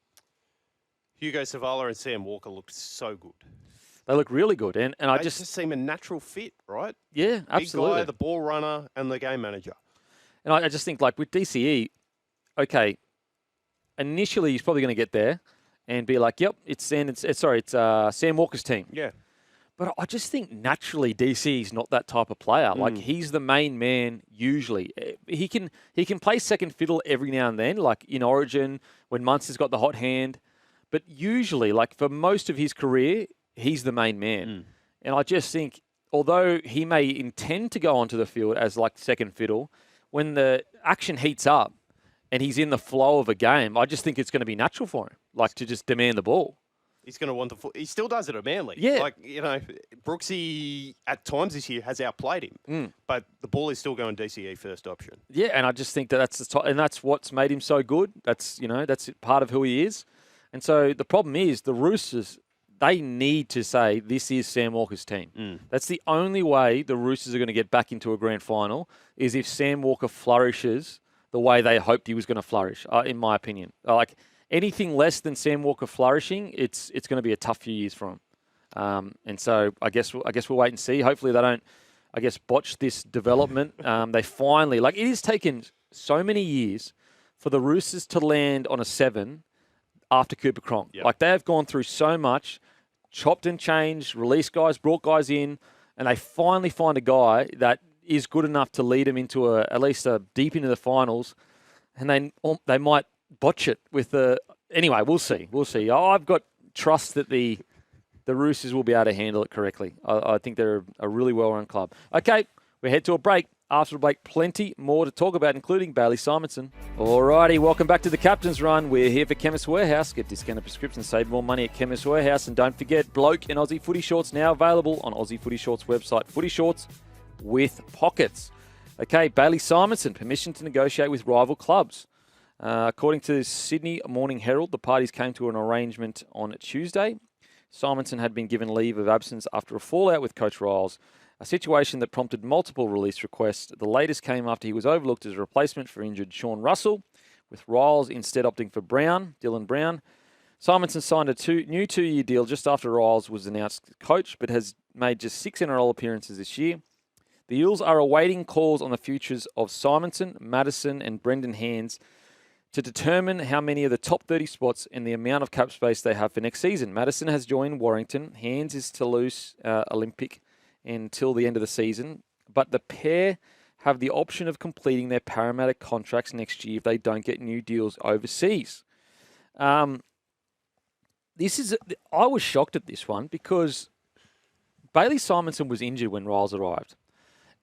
Hugo Savala and Sam Walker looked so good. They look really good. And I just seem a natural fit, right? Yeah, absolutely. Big guy, the ball runner, and the game manager. And I just think like with DCE, okay, initially he's probably going to get there and be like, yep, it's Sam Walker's team. Yeah. But I just think naturally DC is not that type of player. Like he's the main man usually. He can play second fiddle every now and then, like in Origin when Munster's got the hot hand. But usually, like for most of his career, he's the main man. And I just think, although he may intend to go onto the field as like second fiddle, when the action heats up and he's in the flow of a game, I just think it's going to be natural for him, like to just demand the ball. He's going to want the foot. He still does it at Manly. Yeah. Like, Brooksy at times this year has outplayed him, but the ball is still going DCE first option. Yeah, and I just think that's and that's what's made him so good. That's, that's part of who he is. And so the problem is the Roosters, they need to say this is Sam Walker's team. That's the only way the Roosters are going to get back into a grand final is if Sam Walker flourishes the way they hoped he was going to flourish, in my opinion. Like, anything less than Sam Walker flourishing, it's going to be a tough few years for him. And so I guess we'll wait and see. Hopefully they don't, botch this development. They finally, it has taken so many years for the Roosters to land on a 7 after Cooper Cronk. Yep. They have gone through so much, chopped and changed, released guys, brought guys in, and they finally find a guy that is good enough to lead them into at least deep into the finals, and they might botch it with the... Anyway, we'll see. I've got trust that the Roosters will be able to handle it correctly. I think they're a really well-run club. Okay, we head to a break. After the break, plenty more to talk about, including Bailey Simonsson. Alrighty, welcome back to the Captain's Run. We're here for Chemist Warehouse. Get discounted prescriptions, save more money at Chemist Warehouse. And don't forget, Bloke and Aussie Footy Shorts now available on Aussie Footy Shorts website. Footy Shorts with pockets. Okay, Bailey Simonsson, permission to negotiate with rival clubs. According to the Sydney Morning Herald, the parties came to an arrangement on Tuesday. Simonsson had been given leave of absence after a fallout with Coach Riles, a situation that prompted multiple release requests. The latest came after he was overlooked as a replacement for injured Sean Russell, with Riles instead opting for Dylan Brown. Simonsson signed a new 2-year deal just after Riles was announced coach, but has made just 6 NRL appearances this year. The Eels are awaiting calls on the futures of Simonsson, Madison and Brendan Hands to determine how many of the top 30 spots and the amount of cap space they have for next season. Madison has joined Warrington. Hands is Toulouse Olympic until the end of the season, but the pair have the option of completing their Parramatta contracts next year if they don't get new deals overseas. I was shocked at this one because Bailey Simonsson was injured when Riles arrived,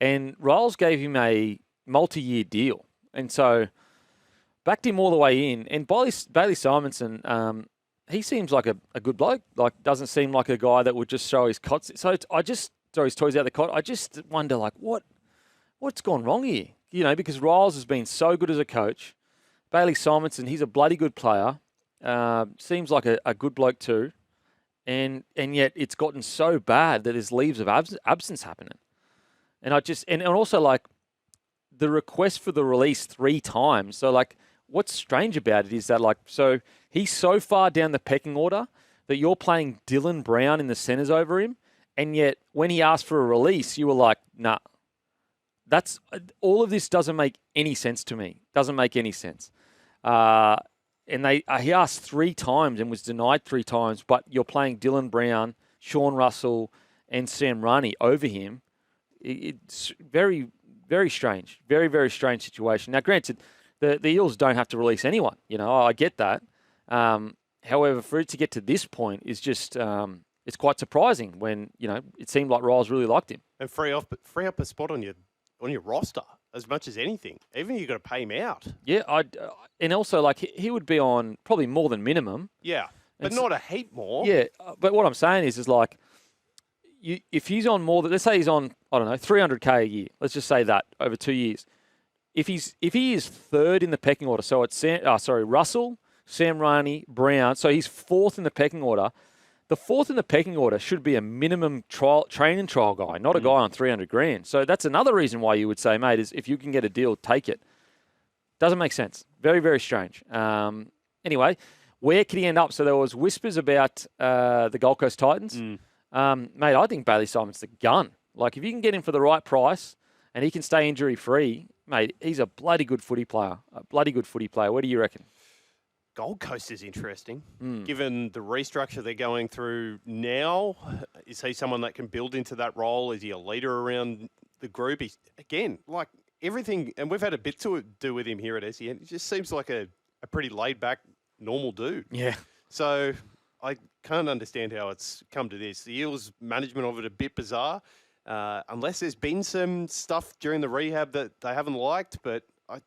and Riles gave him a multi-year deal, and so backed him all the way in. And Bailey Simonsson, he seems like a good bloke. Doesn't seem like a guy that would just throw his cots. So I just throw his toys out the cot. I just wonder, what's gone wrong here? Because Riles has been so good as a coach. Bailey Simonsson, he's a bloody good player. Seems like a good bloke too. and yet it's gotten so bad that there's leaves of absence happening. And and also like the request for the release 3 times. So like, what's strange about it is that like, so he's so far down the pecking order that you're playing Dylan Brown in the centres over him, and yet when he asked for a release, you were like, nah. That's all of this doesn't make any sense to me. Doesn't make any sense. And he asked 3 times and was denied 3 times, but you're playing Dylan Brown, Sean Russell, and Sam Rani over him. It's very, very strange. Very, very strange situation. Now, granted, the Eels don't have to release anyone. You know, I get that. However, for it to get to this point is just it's quite surprising when, you know, it seemed like Riles really liked him. And free up a spot on your roster as much as anything. Even if you've got to pay him out. Yeah, and also like he would be on probably more than minimum. Yeah, but not a heap more. Yeah, but what I'm saying is like, if he's on more than, let's say he's on, I don't know, 300K a year. Let's just say that over 2 years. If he is third in the pecking order, so it's Russell, Sam Rani, Brown. So he's 4th in the pecking order. The 4th in the pecking order should be a minimum training trial guy, not a guy on 300 grand. So that's another reason why you would say, mate, is if you can get a deal, take it. Doesn't make sense. Very, very strange. Anyway, where could he end up? So there was whispers about the Gold Coast Titans. Mate, I think Bailey Simon's the gun. Like, if you can get him for the right price and he can stay injury-free, mate, he's a bloody good footy player. What do you reckon? Gold Coast is interesting, given the restructure they're going through now. Is he someone that can build into that role? Is he a leader around the group? He's, again, like everything, and we've had a bit to do with him here at SEN. He just seems like a pretty laid-back, normal dude. Yeah. So I can't understand how it's come to this. The Eels' management of it a bit bizarre, unless there's been some stuff during the rehab that they haven't liked. But I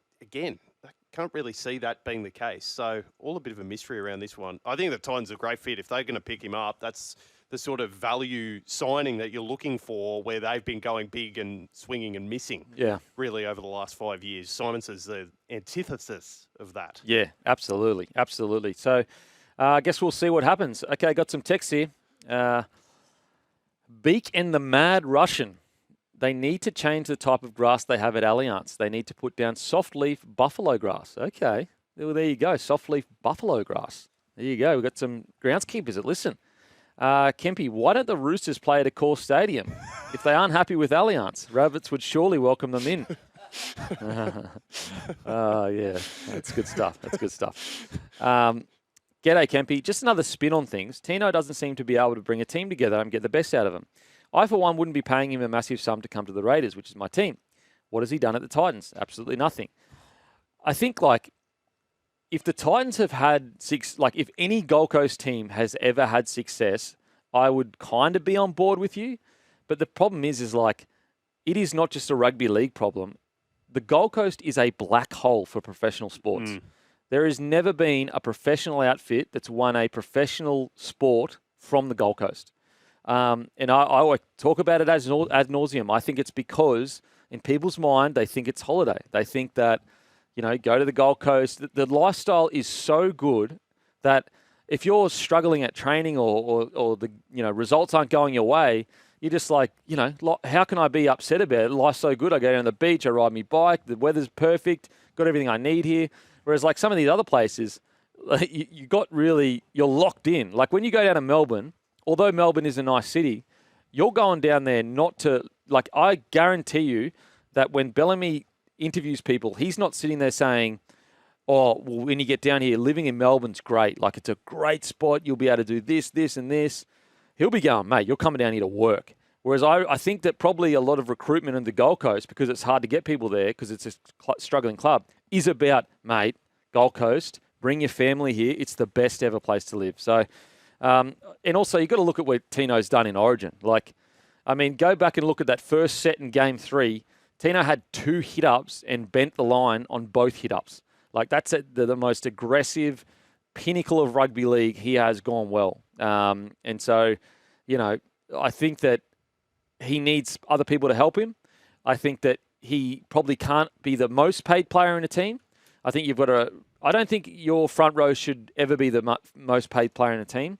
can't really see that being the case. So all a bit of a mystery around this one. I think the Titans are a great fit. If they're going to pick him up, that's the sort of value signing that you're looking for, where they've been going big and swinging and missing. Yeah, really over the last 5 years. Simonson's the antithesis of that. Yeah, absolutely. So I guess we'll see what happens. Okay, got some text here. Beak and the Mad Russian. They need to change the type of grass they have at Allianz. They need to put down soft leaf buffalo grass. Okay. Well, there you go. Soft leaf buffalo grass. There you go. We've got some groundskeepers that listen. Kempy, why don't the Roosters play at a core stadium? If they aren't happy with Allianz, Rabbits would surely welcome them in. Yeah. That's good stuff. G'day, Kempy. Just another spin on things. Tino doesn't seem to be able to bring a team together and get the best out of them. I, for one, wouldn't be paying him a massive sum to come to the Raiders, which is my team. What has he done at the Titans? Absolutely nothing. I think, like, if the Titans have had if any Gold Coast team has ever had success, I would kind of be on board with you. But the problem is like, it is not just a rugby league problem. The Gold Coast is a black hole for professional sports. There has never been a professional outfit that's won a professional sport from the Gold Coast. And I talk about it ad nauseum. I think it's because in people's mind, they think it's holiday. They think that, you know, go to the Gold Coast. The lifestyle is so good that if you're struggling at training or the, you know, results aren't going your way, you're just like, you know, how can I be upset about it? Life's so good. I go down to the beach, I ride my bike, the weather's perfect, got everything I need here. Whereas like some of these other places, you're locked in. Like when you go down to Melbourne, although Melbourne is a nice city, you're going down there not to, like, I guarantee you that when Bellamy interviews people, he's not sitting there saying, oh, well, when you get down here, living in Melbourne's great. Like, it's a great spot. You'll be able to do this, this, and this. He'll be going, mate, you're coming down here to work. Whereas I think that probably a lot of recruitment in the Gold Coast, because it's hard to get people there because it's a struggling club, is about, mate, Gold Coast, bring your family here. It's the best ever place to live. So, and also, you've got to look at what Tino's done in Origin. Like, I mean, go back and look at that first set in Game 3. Tino had 2 hit-ups and bent the line on both hit-ups. Like, that's the most aggressive pinnacle of rugby league. He has gone well. And so, you know, I think that he needs other people to help him. I think that he probably can't be the most paid player in a team. I think you've got to... I don't think your front row should ever be the most paid player in a team.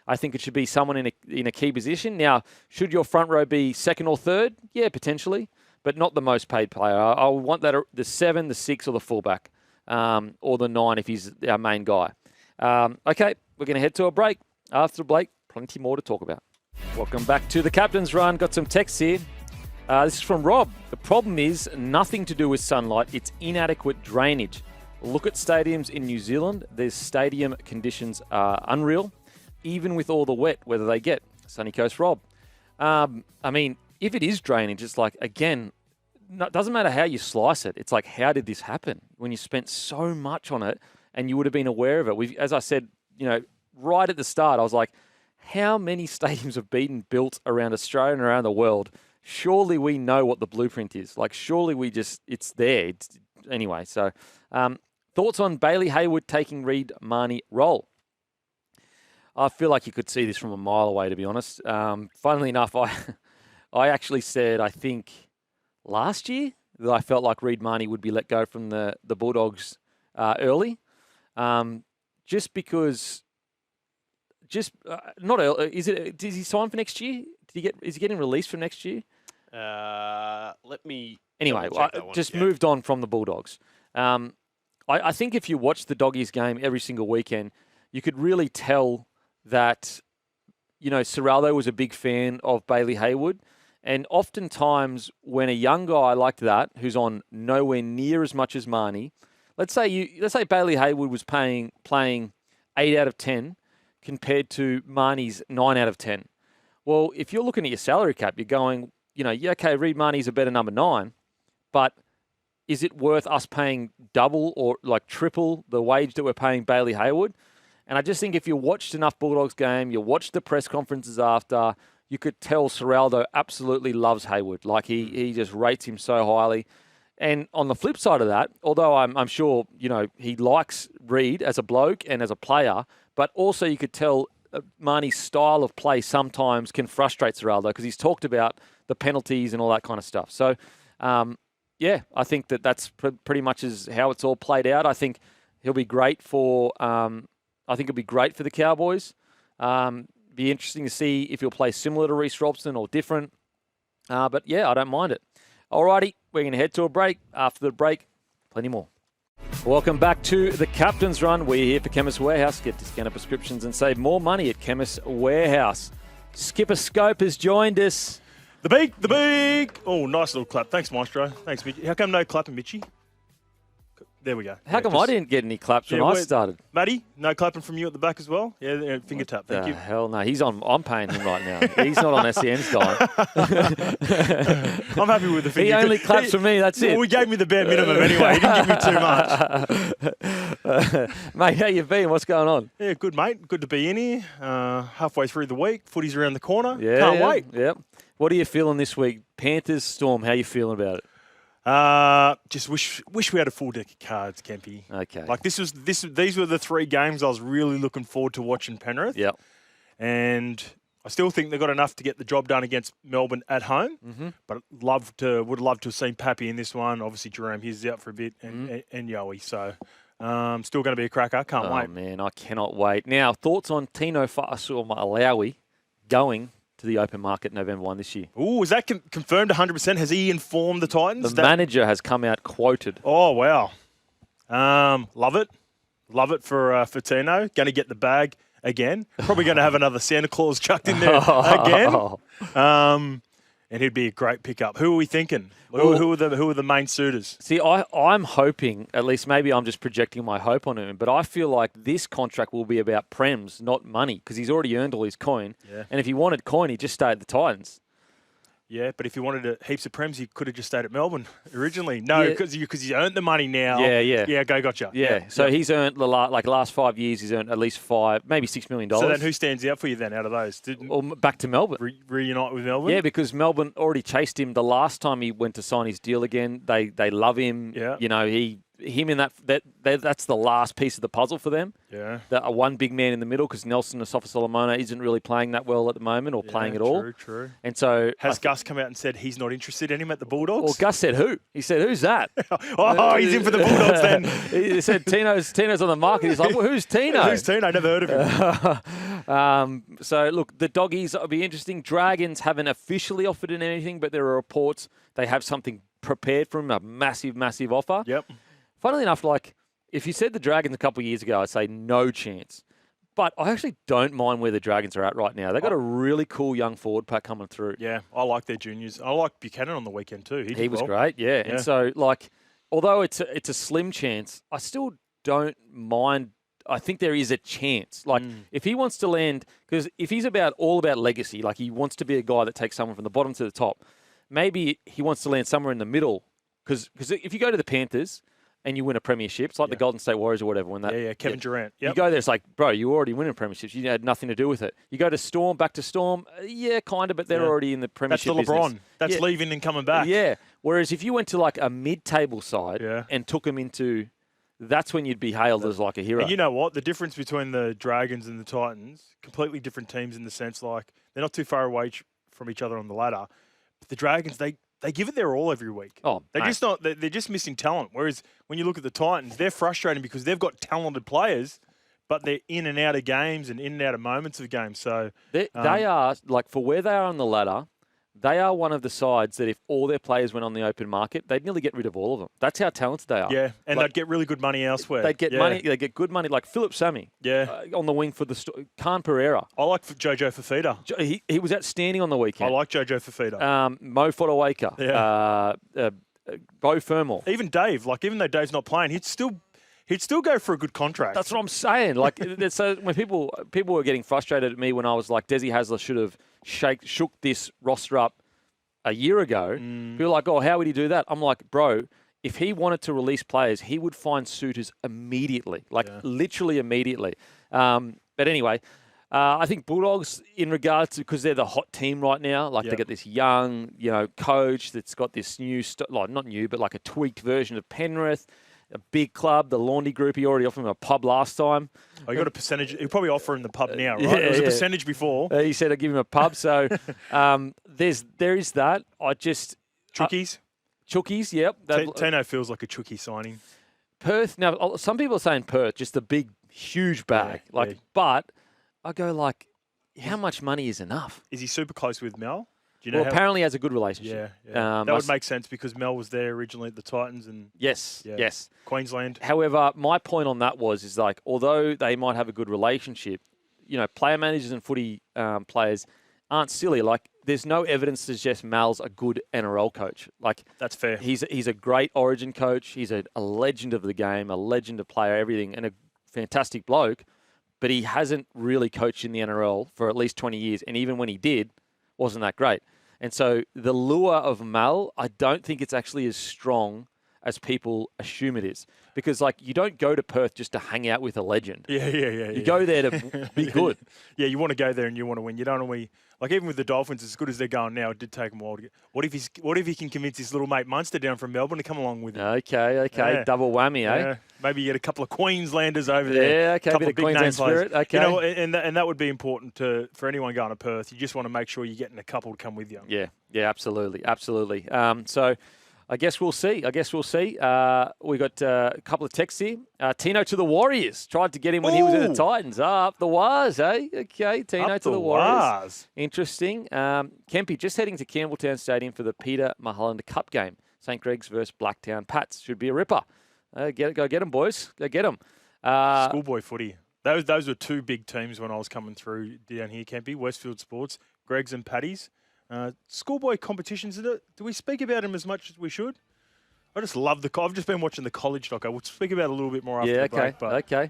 I think it should be someone in a key position. Now, should your front row be second or third? Yeah, potentially, but not the most paid player. I want that the 7, the 6, or the fullback, or the 9 if he's our main guy. Okay, we're going to head to a break. After the break, plenty more to talk about. Welcome back to the Captain's Run. Got some texts here. This is from Rob. The problem is nothing to do with sunlight. It's inadequate drainage. Look at stadiums in New Zealand. Their stadium conditions are unreal, even with all the wet weather they get. Sunny Coast Rob. I mean, if it is drainage, it's like, again, it doesn't matter how you slice it. It's like, how did this happen when you spent so much on it and you would have been aware of it? As I said, right at the start, I was like, how many stadiums have been built around Australia and around the world? Surely we know what the blueprint is. Like, surely it's there. Anyway, so thoughts on Bailey Hayward taking Reid Marnie role? I feel like you could see this from a mile away, to be honest. Funnily enough, I actually said, I think last year, that I felt like Reid Marnie would be let go from the Bulldogs early. Just because, not early. Is he sign for next year? Is he getting released for next year? Let me. Anyway, moved on from the Bulldogs. I think if you watch the Doggies game every single weekend, you could really tell that, Ciraldo was a big fan of Bailey Hayward. And oftentimes when a young guy like that, who's on nowhere near as much as Marnie, let's say Bailey Hayward was playing 8 out of 10 compared to Marnie's 9 out of 10. Well, if you're looking at your salary cap, you're going, okay, Reid Marnie's a better number 9, but is it worth us paying double or like triple the wage that we're paying Bailey Hayward? And I just think if you watched enough Bulldogs game, you watched the press conferences after, you could tell Ciraldo absolutely loves Hayward. Like he just rates him so highly. And on the flip side of that, although I'm sure, he likes Reid as a bloke and as a player, but also you could tell Marnie's style of play sometimes can frustrate Ciraldo because he's talked about the penalties and all that kind of stuff. So, I think that's pretty much is how it's all played out. I think he'll be great for the Cowboys. Be interesting to see if he'll play similar to Reece Robson or different. But yeah, I don't mind it. Alrighty, we're going to head to a break. After the break, plenty more. Welcome back to the Captain's Run. We're here for Chemist Warehouse. Get discounted prescriptions and save more money at Chemist Warehouse. Skipper Scope has joined us. The big. Oh, nice little clap. Thanks, Maestro. Thanks, Mitchie. How come no clapping, Mitchie? There we go. How come I didn't get any claps when I started? Matty, no clapping from you at the back as well? Yeah, finger tap. Thank you. Hell no. I'm paying him right now. He's not on SEN's time. I'm happy with the finger. He only claps for me, that's it. Well, we gave me the bare minimum anyway. He didn't give me too much. Mate, how you been? What's going on? Yeah, good, mate. Good to be in here. Halfway through the week. Footy's around the corner. Yeah, Can't wait. Yep. What are you feeling this week? Panthers, Storm, how you feeling about it? Just wish we had a full deck of cards, Kempy. Okay. Like these were the 3 games I was really looking forward to watching Penrith. Yep. And I still think they've got enough to get the job done against Melbourne at home. Mm-hmm. But would love to have seen Pappy in this one. Obviously, Jerome Hughes is out for a bit, and Yowie. So still going to be a cracker. Can't wait. Oh man, I cannot wait. Now, thoughts on Tino Fa'asuamaleaui going to the open market November 1 this year. Oh, is that confirmed 100%? Has he informed the Titans? The manager has come out quoted. Oh, wow. Love it. Love it for Tino. Going to get the bag again. Probably going to have another Santa Claus chucked in there again. And he'd be a great pickup. Who are we thinking? Who are the main suitors? See, I'm hoping, at least maybe I'm just projecting my hope on him, but I feel like this contract will be about prems, not money, because he's already earned all his coin. Yeah. And if he wanted coin, he'd just stay at the Titans. Yeah, but if he wanted heaps of prems, he could have just stayed at Melbourne originally. No, because he's earned the money now. Yeah. Yeah, gotcha. Yeah. So he's earned the last 5 years. He's earned at least maybe $6 million. So then, who stands out for you then out of those? Back to Melbourne. Reunite with Melbourne. Yeah, because Melbourne already chased him the last time he went to sign his deal again. They love him. Yeah. Him in that's the last piece of the puzzle for them. Yeah. One big man in the middle, because Nelson Asofa-Solomona isn't really playing that well at the moment or playing at all. True. And so has Gus come out and said he's not interested in him at the Bulldogs? Well, Gus said who? He said, who's that? He's in for the Bulldogs then. He said Tino's on the market. He's like, well, who's Tino? Who's Tino? Never heard of him. So, look, the Doggies will be interesting. Dragons haven't officially offered in anything, but there are reports they have something prepared for him, a massive, massive offer. Yep. Funnily enough, like, if you said the Dragons a couple of years ago, I'd say no chance. But I actually don't mind where the Dragons are at right now. They've got a really cool young forward pack coming through. Yeah, I like their juniors. I like Buchanan on the weekend too. He was great, yeah. And so, like, although it's a slim chance, I still don't mind. I think there is a chance. Like, if he wants to land, because if he's all about legacy, like he wants to be a guy that takes someone from the bottom to the top, maybe he wants to land somewhere in the middle. Because if you go to the Panthers and you win a premiership, it's like the Golden State Warriors or whatever. When that, Kevin Durant. Yep. You go there, it's like, bro, you already win a premiership. You had nothing to do with it. You go to Storm, back to Storm, kind of, but they're already in the premiership. That's the LeBron. Business. That's leaving and coming back. Yeah. Whereas if you went to like a mid-table side and took them into, that's when you'd be hailed as like a hero. And you know what? The difference between the Dragons and the Titans, completely different teams in the sense like they're not too far away from each other on the ladder. But the Dragons, they give it their all every week. Oh, they're just missing talent. Whereas when you look at the Titans, they're frustrating because they've got talented players, but they're in and out of games and in and out of moments of games. So they are, like, for where they are on the ladder, they are one of the sides that if all their players went on the open market, they'd nearly get rid of all of them. That's how talented they are. Yeah, and they'd get really good money elsewhere. They'd get money. They get good money, like Philip Sammy. On the wing for the Khan Pereira. I like Jojo Fafita. He was outstanding on the weekend. I like Jojo Fafita. Mo Fodawaker. Yeah. Bo Fermor. Even Dave. Like, even though Dave's not playing, he'd still go for a good contract. That's what I'm saying. Like, so when people were getting frustrated at me when I was like, Desi Hasler should have shook this roster up a year ago. People were like, oh, how would he do that? I'm like, bro, if he wanted to release players, he would find suitors immediately, literally immediately. But anyway, I think Bulldogs, in regards to, because they're the hot team right now, like they got this young, coach that's got this new, not new, but like a tweaked version of Penrith. A big club, the Laundry Group. He already offered him a pub last time. Oh, you got a percentage. He'll probably offer him the pub now, right? It was a percentage before. He said I'd give him a pub. So there is that. Chookies? Chookies, yep. Tino feels like a Chookie signing. Perth. Now, some people are saying Perth, just a big, huge bag. But I go like, how much money is enough? Is he super close with Mel? Do you know apparently he has a good relationship. Yeah. That would make sense because Mel was there originally at the Titans and yes. Queensland. However, my point on that is like, although they might have a good relationship, player managers and footy players aren't silly. Like, there's no evidence to suggest Mal's a good NRL coach. Like, that's fair. He's a great Origin coach. He's a legend of the game, a legend of player, everything, and a fantastic bloke. But he hasn't really coached in the NRL for at least 20 years, and even when he did, wasn't that great. And so the lure of Mal, I don't think it's actually as strong as people assume it is. Because, like, you don't go to Perth just to hang out with a legend. You go there to be good. Yeah, you want to go there and you want to win. You don't want to like, even with the Dolphins, as good as they're going now, it did take them a while to get. What if he can convince his little mate Munster down from Melbourne to come along with him? Okay. Yeah. Double whammy, eh? Maybe you get a couple of Queenslanders over there. Yeah, okay. A bit of Queensland spirit. Okay. And that would be important for anyone going to Perth. You just want to make sure you're getting a couple to come with you. Yeah, absolutely. So I guess we'll see. We got a couple of texts here. Tino to the Warriors. Tried to get him when he was in the Titans. Up the Wars, eh? Okay, Tino to the Warriors. Interesting. Kempy just heading to Campbelltown Stadium for the Peter Mulholland Cup game. St. Greg's versus Blacktown Pats. Should be a ripper. Go get them, boys. Go get them. Schoolboy footy. Those were two big teams when I was coming through down here, Kempy. Westfield Sports, Greg's and Paddy's. Schoolboy competitions, do we speak about them as much as we should? I just love I've just been watching the college doco. We'll speak about it a little bit more after the break. Okay.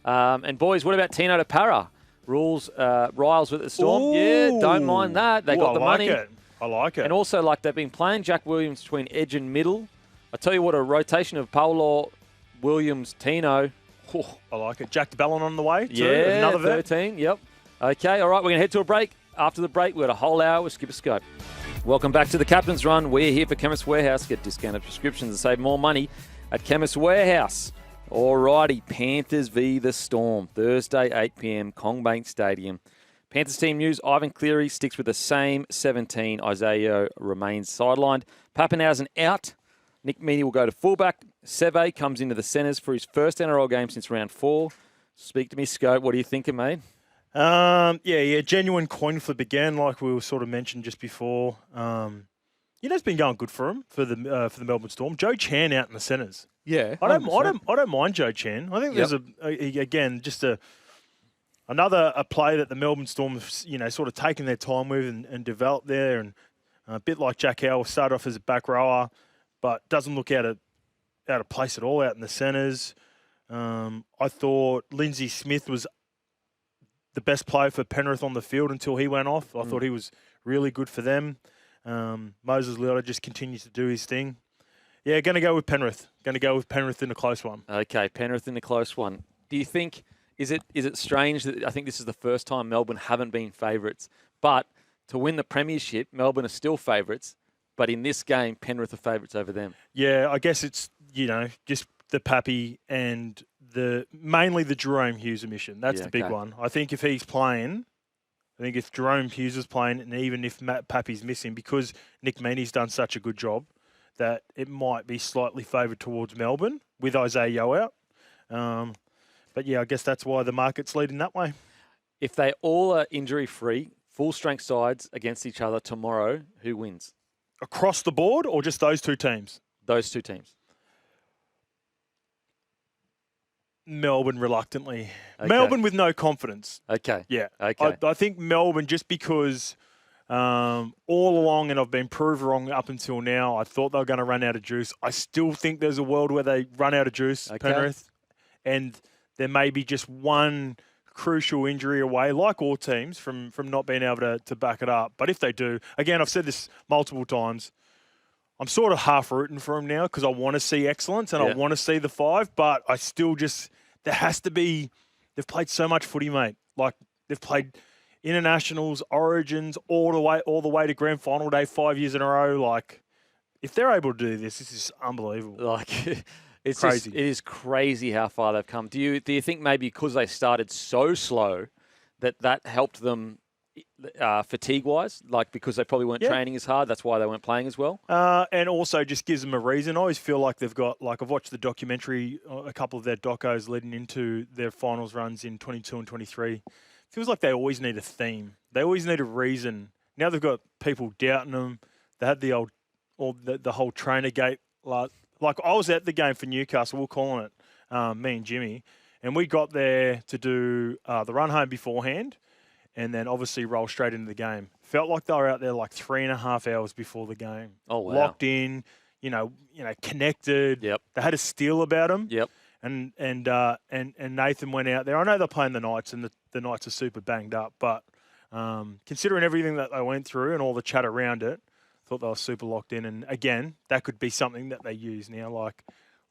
And boys, what about Tino to Para? Riles with the Storm. Ooh. Yeah, don't mind that. They got the money. I like it. And also, like, they've been playing Jack Williams between edge and middle. I tell you what, a rotation of Paulo, Williams, Tino. Oh, I like it. Jack Bellon on the way too. Yeah, another vet. 13. Yep. Okay, all right, we're going to head to a break. After the break, we've got a whole hour with Skipper Scope. Welcome back to the Captain's Run. We're here for Chemist Warehouse. Get discounted prescriptions and save more money at Chemist Warehouse. Alrighty, Panthers v the Storm. Thursday, 8 p.m, Kongbank Stadium. Panthers team news, Ivan Cleary sticks with the same 17. Isaiah remains sidelined. Pappenhausen out. Nick Meaney will go to fullback. Seve comes into the centres for his first NRL game since round 4. Speak to me, Scope. What are you thinking, mate? Genuine coin flip again, like we were sort of mentioned just before. It's been going good for him for the Melbourne Storm. Joe Chan out in the centres. Yeah, I don't mind Joe Chan. I think there's another play that the Melbourne Storm have, sort of taken their time with and developed there, and a bit like Jack Howell started off as a back rower, but doesn't look out of place at all out in the centres. I thought Lindsay Smith was the best player for Penrith on the field until he went off. I thought he was really good for them. Moses Leota just continues to do his thing. Yeah, going to go with Penrith. Going to go with Penrith in a close one. Okay, Penrith in a close one. Do you think, is it strange that I think this is the first time Melbourne haven't been favourites, but to win the premiership, Melbourne are still favourites, but in this game, Penrith are favourites over them? Yeah, I guess it's, just the Pappy and mainly the Jerome Hughes omission. That's the big one. I think if he's playing, if Jerome Hughes is playing, and even if Matt Pappy's missing, because Nick Meaney's done such a good job, that it might be slightly favoured towards Melbourne with Isaiah Yeo out. But yeah, I guess that's why the market's leading that way. If they all are injury-free, full-strength sides against each other tomorrow, who wins? Across the board or just those two teams? Those two teams. Melbourne reluctantly. Okay. Melbourne with no confidence. Okay. Yeah. Okay. I think Melbourne, just because all along, and I've been proved wrong up until now, I thought they were going to run out of juice. I still think there's a world where they run out of juice, Penrith. And there may be just one crucial injury away, like all teams, from not being able to back it up. But if they do, again, I've said this multiple times, I'm sort of half rooting for them now because I want to see excellence and I want to see the 5, but I still there has to be, they've played so much footy, mate. Like, they've played internationals, origins, all the way to grand final day 5 years in a row. Like, if they're able to do this is unbelievable. Like, it's crazy. It is crazy how far they've come. Do you think maybe because they started so slow that helped them fatigue-wise? Like, because they probably weren't training as hard, that's why they weren't playing as well? And also just gives them a reason. I always feel like they've got, like, I've watched the documentary, a couple of their docos leading into their finals runs in 22 and 23. Feels like they always need a theme. They always need a reason. Now they've got people doubting them. They had the whole trainer gate. Like, I was at the game for Newcastle, we're calling it, me and Jimmy, and we got there to do the run home beforehand, and then obviously roll straight into the game. Felt like they were out there like 3.5 hours before the game. Oh, wow. Locked in, connected. Yep. They had a steal about them. Yep. And Nathan went out there. I know they're playing the Knights, and the Knights are super banged up, but considering everything that they went through and all the chat around it, thought they were super locked in. And again, that could be something that they use now. Like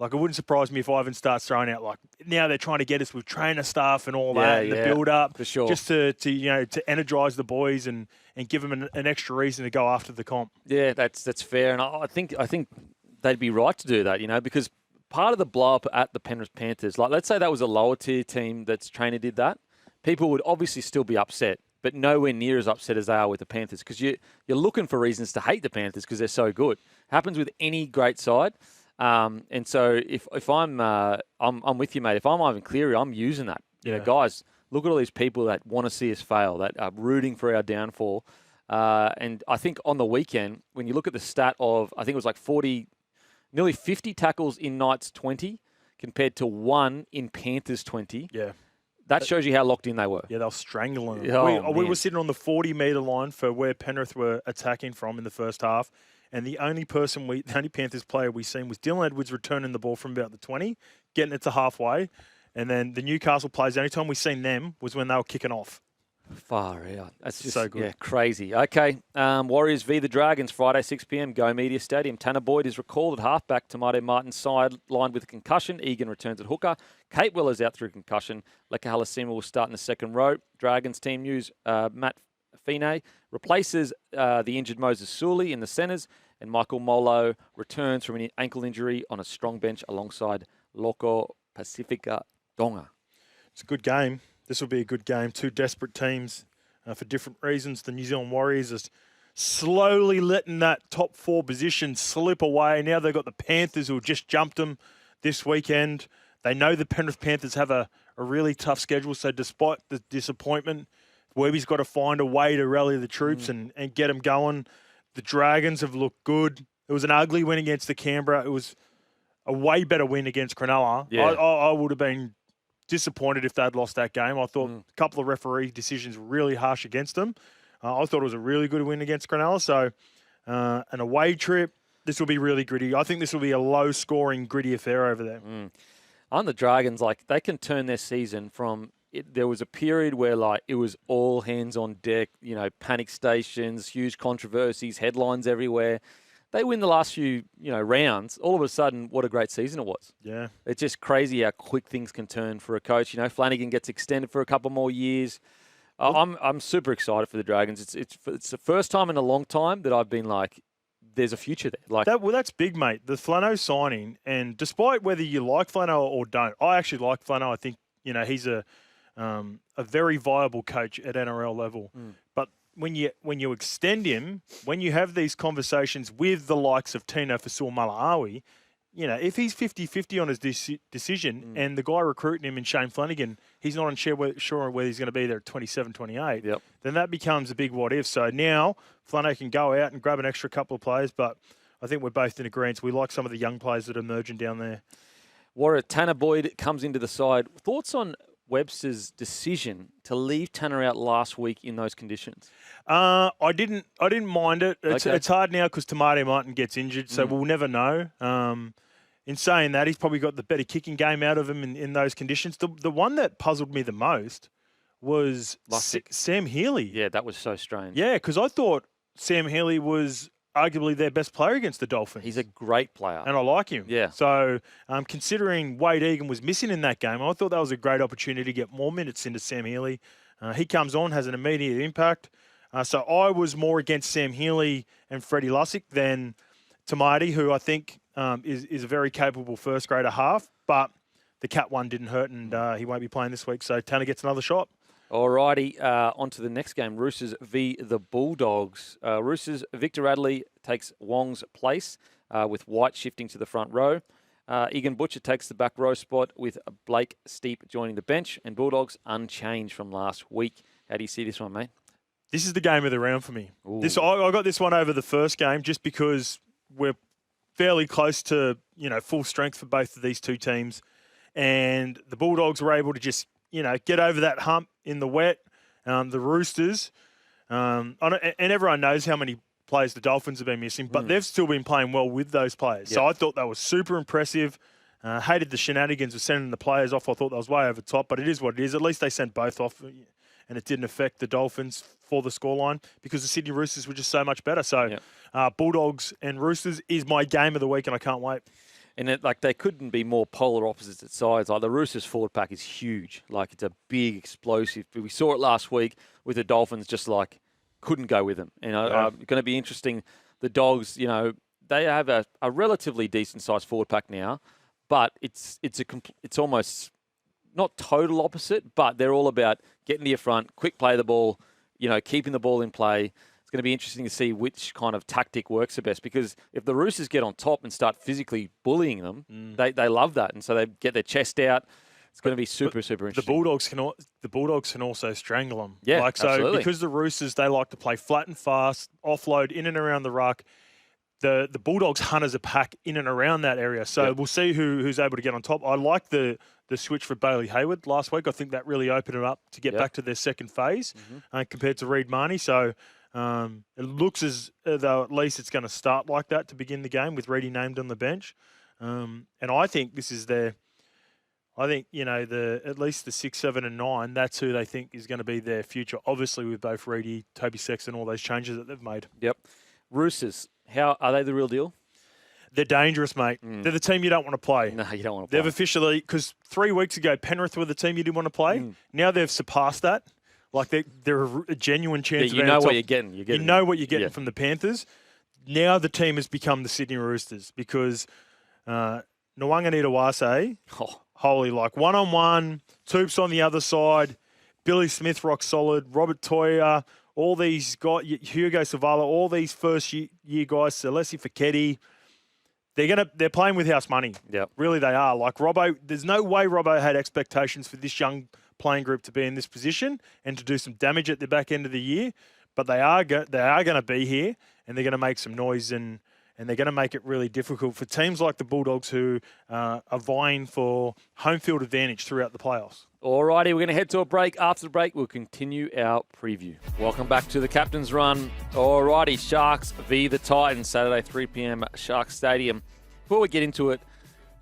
it wouldn't surprise me if Ivan starts throwing out, like, now they're trying to get us with trainer stuff and all that, and the build up, for sure, just to energize the boys and give them an extra reason to go after the comp. Yeah, that's fair, and I think they'd be right to do that, because part of the blow up at the Penrith Panthers, like, let's say that was a lower tier team that's trainer did that, people would obviously still be upset, but nowhere near as upset as they are with the Panthers, because you're looking for reasons to hate the Panthers because they're so good. Happens with any great side. And so if I'm with you, mate. If I'm Ivan Cleary, I'm using that. Guys, look at all these people that want to see us fail, that are rooting for our downfall. And I think on the weekend, when you look at the stat of, I think it was like nearly 50 tackles in Knights 20 compared to 1 in Panthers 20. Yeah. That shows you how locked in they were. Yeah, they were strangling them. Oh, we were sitting on the 40-metre line for where Penrith were attacking from in the first half. And the only Panthers player we seen was Dylan Edwards returning the ball from about the 20, getting it to halfway. And then the Newcastle players, the only time we seen them was when they were kicking off. Far out. That's just so good. Yeah, crazy. Okay, Warriors v the Dragons, Friday, 6 p.m, Go Media Stadium. Tanner Boyd is recalled at halfback. Tomato Martin sidelined with a concussion. Egan returns at hooker. Kate Weller's out through concussion. Leka Halasima will start in the second row. Dragons team news, Matt Fine replaces the injured Moses Sully in the centres, and Michael Molo returns from an ankle injury on a strong bench alongside Loko Pacifica Donga. It's a good game. This will be a good game. Two desperate teams for different reasons. The New Zealand Warriors are slowly letting that top 4 position slip away. Now they've got the Panthers who just jumped them this weekend. They know the Penrith Panthers have a a really tough schedule. So despite the disappointment, Webby's got to find a way to rally the troops and get them going. The Dragons have looked good. It was an ugly win against the Canberra. It was a way better win against Cronulla. Yeah. I would have been disappointed if they'd lost that game. I thought a couple of referee decisions were really harsh against them. I thought it was a really good win against Cronulla. So an away trip, this will be really gritty. I think this will be a low-scoring, gritty affair over there. On the Dragons, like, they can turn their season from there was a period where, like, it was all hands on deck, you know, panic stations, huge controversies, headlines everywhere. They win the last few, you know, rounds. All of a sudden, what a great season it was. Yeah. It's just crazy how quick things can turn for a coach. You know, Flanagan gets extended for a couple more years. I'm super excited for the Dragons. It's the first time in a long time that I've been like, there's a future there. Like that's big, mate. The Flano signing, and despite whether you like Flano or don't, I actually like Flano. I think, you know, he's a very viable coach at NRL level. But when you extend him, when you have these conversations with the likes of Tino Fa'asuamaleaui, you know, if he's 50-50 on his decision and the guy recruiting him in Shane Flanagan, he's not sure whether he's going to be there at 27, 28, then that becomes a big what if. So now Flano can go out and grab an extra couple of players, but I think we're both in agreement. We like some of the young players that are emerging down there. Warrior Tanner Boyd comes into the side. Thoughts on Webster's decision to leave Tanner out last week in those conditions? I didn't mind it. It's hard now because Tamati Martin gets injured, so we'll never know. In saying that, he's probably got the better kicking game out of him in those conditions. The one that puzzled me the most was Sam Healy. Yeah, that was so strange. Yeah, because I thought Sam Healy was arguably their best player against the Dolphins. He's a great player. And I like him. Yeah. So considering Wade Egan was missing in that game, I thought that was a great opportunity to get more minutes into Sam Healy. He comes on, has an immediate impact. So I was more against Sam Healy and Freddie Lussick than Tamati, who I think is a very capable first grader half. But the Cat one didn't hurt, and he won't be playing this week. So Tanner gets another shot. Alrighty, on to the next game. Roosters v the Bulldogs. Roosters, Victor Radley takes Wong's place with White shifting to the front row. Egan Butcher takes the back row spot with Blake Steep joining the bench. And Bulldogs unchanged from last week. How do you see this one, mate? This is the game of the round for me. I got this one over the first game just because we're fairly close to, you know, full strength for both of these two teams. And the Bulldogs were able to just, you know, get over that hump in the wet. The Roosters, and everyone knows how many players the Dolphins have been missing, but they've still been playing well with those players. Yep. So I thought that was super impressive. Hated the shenanigans of sending the players off. I thought that was way over top, but it is what it is. At least they sent both off, and it didn't affect the Dolphins for the scoreline because the Sydney Roosters were just so much better. So Bulldogs and Roosters is my game of the week, and I can't wait. And they couldn't be more polar opposites at sides. Like the Roosters forward pack is huge. Like it's a big, explosive. We saw it last week with the Dolphins, just like couldn't go with them. You know, going to be interesting. The Dogs, you know, they have a relatively decent sized forward pack now, but it's almost not total opposite, but they're all about getting to your front, quick play the ball, you know, keeping the ball in play. It's going to be interesting to see which kind of tactic works the best, because if the Roosters get on top and start physically bullying them, they love that, and so they get their chest out. It's going to be super interesting. The Bulldogs can also strangle them. Yeah, absolutely. Because the Roosters, they like to play flat and fast, offload in and around the ruck. The Bulldogs hunt as a pack in and around that area. So we'll see who's able to get on top. I like the switch for Bailey Hayward last week. I think that really opened it up to get back to their second phase compared to Reid Marnie. So it looks as though at least it's going to start like that to begin the game with Reedy named on the bench. And I think this is you know, at least the 6, 7 and 9, that's who they think is going to be their future. Obviously with both Reedy, Toby Sexton, all those changes that they've made. Yep. Roosters, how are they the real deal? They're dangerous, mate. They're the team you don't want to play. No, you don't want to play. They've officially, because 3 weeks ago, Penrith were the team you didn't want to play. Now they've surpassed that. Like they're a genuine chance. You know what you're getting. You know what you're getting from the Panthers. Now the team has become the Sydney Roosters because Nwanganitawase, holy, like one-on-one, Toops on the other side, Billy Smith rock solid, Robert Toya, all these guys, Hugo Savala, all these first-year guys, Celesi Fiketti. they're playing with house money. Yep. Really, they are. Like Robbo, there's no way Robbo had expectations for this young playing group to be in this position and to do some damage at the back end of the year. But they are going to be here, and they're going to make some noise, and they're going to make it really difficult for teams like the Bulldogs who are vying for home field advantage throughout the playoffs. Alrighty, we're going to head to a break. After the break, we'll continue our preview. Welcome back to the Captain's Run. Alrighty, Sharks v the Titans, Saturday 3 p.m. at Sharks Stadium. Before we get into it,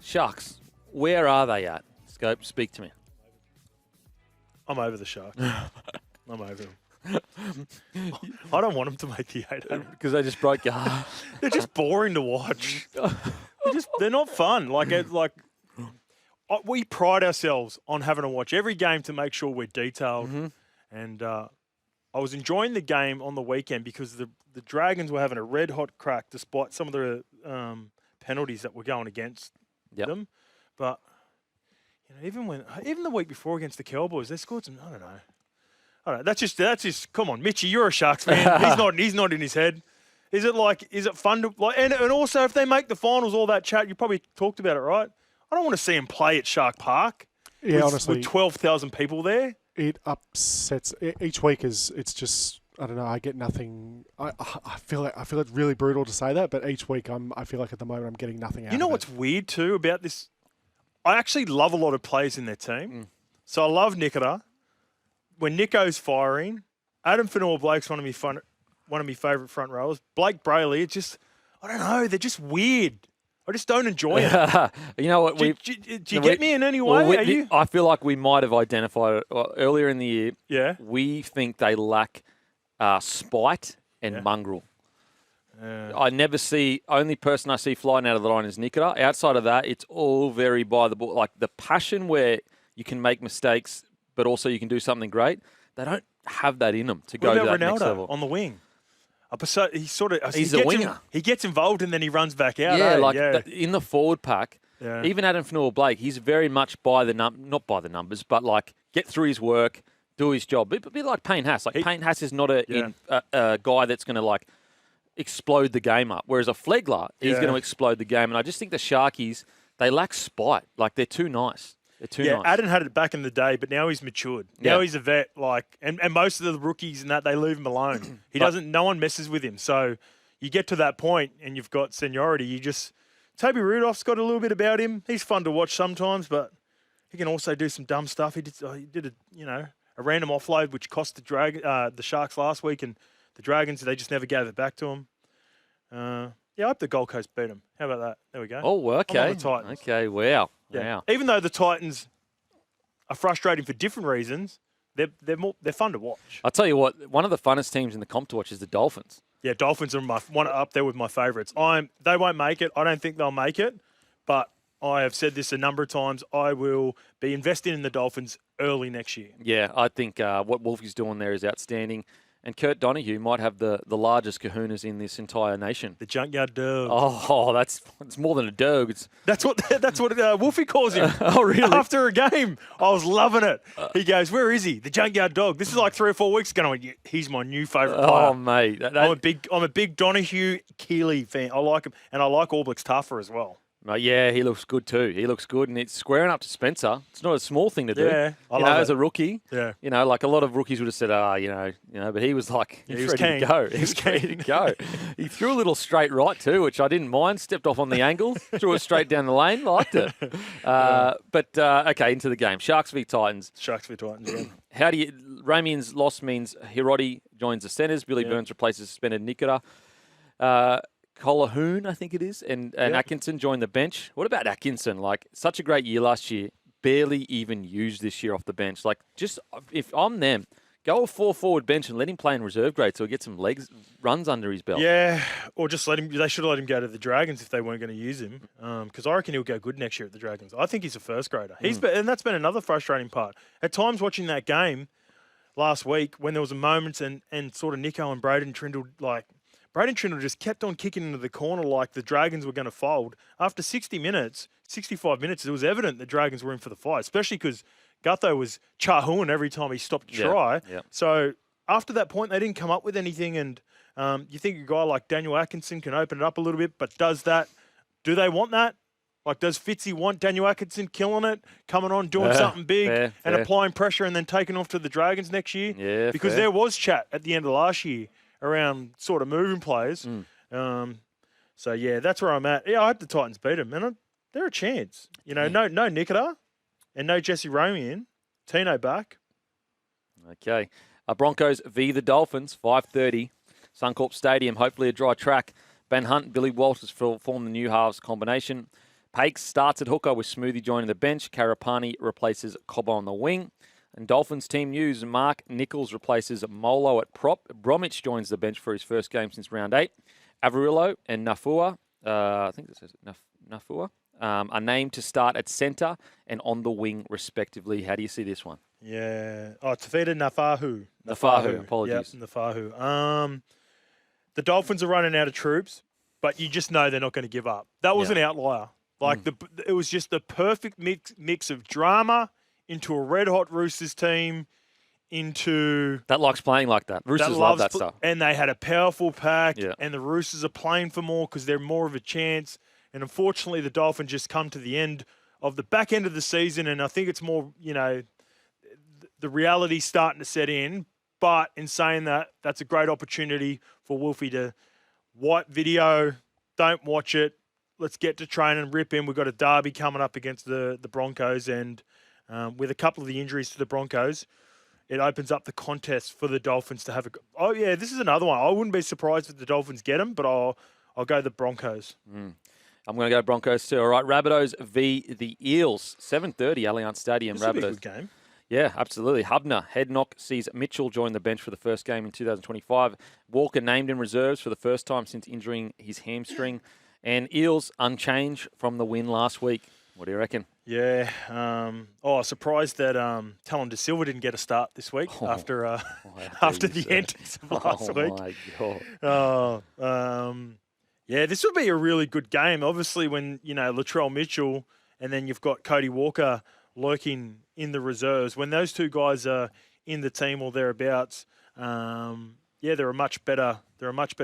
Sharks, where are they at? Scope, speak to me. I'm over the Sharks. I'm over them. I don't want them to make the 8. Because they just broke your heart. They're just boring to watch. They're not fun. We pride ourselves on having to watch every game to make sure we're detailed. Mm-hmm. And I was enjoying the game on the weekend because the Dragons were having a red hot crack despite some of the penalties that were going against them. But even the week before against the Cowboys, they scored some. I don't know. That's just. Come on, Mitchie, you're a Sharks fan. He's not in his head. Is it fun to like? And also, if they make the finals, all that chat, you probably talked about it, right? I don't want to see him play at Shark Park. Yeah, honestly, with 12,000 people there. It upsets each week. It's just I don't know. I get nothing. I feel it's really brutal to say that, but each week I feel like at the moment I'm getting nothing out. You know of what's weird too about this? I actually love a lot of players in their team. So I love Nikita. When Nico's firing, Adam Fanua-Blake's one of my favourite front rowers. Blake Brayley, I don't know, they're just weird. I just don't enjoy it. You know what? Do you get me in any way? I feel like we might have identified it earlier in the year. Yeah. We think they lack spite and mongrel. Only person I see flying out of the line is Nikita. Outside of that, it's all very by the book. Like the passion where you can make mistakes, but also you can do something great. They don't have that in them to go to that next level. On the wing? He's a winger. He gets involved and then he runs back out. In the forward pack, even Adam Fanua-Blake, he's very much not by the numbers, but like get through his work, do his job. A bit like Payne Haas. Payne Haas is not a guy that's going to like explode the game up, whereas a Flegler, he's going to explode the game. And I just think the Sharkies, they lack spite. Like they're too nice. They're too nice. Adam had it back in the day, but now he's matured. Now he's a vet, and most of the rookies and that, they leave him alone. No one messes with him. So you get to that point and you've got seniority. Toby Rudolph's got a little bit about him. He's fun to watch sometimes, but he can also do some dumb stuff. He did a random offload which cost the Sharks last week, and the Dragons, they just never gave it back to him. I hope the Gold Coast beat them. How about that? There we go. Oh, okay. I'm on the Titans. Okay, wow. Yeah. Wow. Even though the Titans are frustrating for different reasons, they're fun to watch. I'll tell you what, one of the funnest teams in the comp to watch is the Dolphins. Yeah, Dolphins are up there with my favourites. They won't make it. I don't think they'll make it, but I have said this a number of times. I will be investing in the Dolphins early next year. Yeah, I think what Wolfie's doing there is outstanding. And Kurt Donahue might have the largest kahunas in this entire nation. The junkyard dog. Oh, it's more than a dog. That's what Wolfie calls him. Oh, really? After a game, I was loving it. He goes, "Where is he? The junkyard dog." This is like 3 or 4 weeks ago. He's my new favourite player. Oh, mate, I'm a big Donahue Keeley fan. I like him, and I like All Blacks Tougher as well. Yeah, he looks good too. He looks good, and it's squaring up to Spencer. It's not a small thing to do. Yeah, I love it. As a rookie. Yeah. Like a lot of rookies would have said, but he was like, he was ready to go. He was ready to go. He threw a little straight right too, which I didn't mind. Stepped off on the angle, threw it straight down the lane. Liked it. Okay, into the game. Sharks v Titans. Sharks v Titans. Yeah. How do you? Ramian's loss means Hiroti joins the centres. Billy Burns replaces suspended Nikita. Colahoon, I think it is, and Atkinson joined the bench. What about Atkinson? Such a great year last year, barely even used this year off the bench. If I'm them, go a 4-forward bench and let him play in reserve grade so he gets some runs under his belt. Yeah, or just let him. They should have let him go to the Dragons if they weren't going to use him, because I reckon he'll go good next year at the Dragons. I think he's a first grader. And that's been another frustrating part. At times watching that game last week, when there was a moment and sort of Nico and Braden Trindle Braden Trindle just kept on kicking into the corner like the Dragons were going to fold. After 65 minutes, it was evident the Dragons were in for the fight, especially because Gutho was chahooing every time he stopped to try. Yeah. So after that point, they didn't come up with anything. And you think a guy like Daniel Atkinson can open it up a little bit, but does that Do they want that? Like, does Fitzy want Daniel Atkinson killing it, coming on, doing something big and applying pressure and then taking off to the Dragons next year? Yeah, because there was chat at the end of last year around sort of moving players. So, yeah, that's where I'm at. Yeah, I hope the Titans beat them. And they're a chance. You know, no Nikita and no Jesse Romian. Tino back. Okay. Broncos v. the Dolphins, 5:30. Suncorp Stadium, hopefully a dry track. Ben Hunt and Billy Walters form the new halves combination. Pakes starts at hooker with Smoothie joining the bench. Karapani replaces Cobbo on the wing. And Dolphins team news, Mark Nichols replaces Molo at prop. Bromwich joins the bench for his first game since round 8. Averillo and Nafua, I think this says Nafua, are named to start at centre and on the wing respectively. How do you see this one? Yeah. Oh, Tafita Nafahu. Apologies. Yep, Nafahu. The Dolphins are running out of troops, but you just know they're not going to give up. That was an outlier. Like, it was just the perfect mix of drama into a red-hot Roosters team, into... That likes playing like that. Roosters love that stuff. And they had a powerful pack, and the Roosters are playing for more because they're more of a chance. And unfortunately, the Dolphins just come to the end of the back end of the season, and I think it's more, you know, the reality's starting to set in. But in saying that, that's a great opportunity for Wolfie to wipe video, don't watch it. Let's get to train and rip in. We've got a derby coming up against the Broncos, and with a couple of the injuries to the Broncos, it opens up the contest for the Dolphins to have a... Oh, yeah, this is another one. I wouldn't be surprised if the Dolphins get them, but I'll go the Broncos. I'm going to go Broncos too. All right, Rabbitohs v. the Eels, 7:30, Allianz Stadium. This will be a good game. Yeah, absolutely. Hubner head knock sees Mitchell join the bench for the first game in 2025. Walker named in reserves for the first time since injuring his hamstring. And Eels unchanged from the win last week. What do you reckon? Yeah. Surprised that Talon De Silva didn't get a start this week after the antics of last week. Oh, my God. Yeah, this would be a really good game. Obviously, when, you know, Latrell Mitchell and then you've got Cody Walker lurking in the reserves. When those two guys are in the team or thereabouts, they're a much better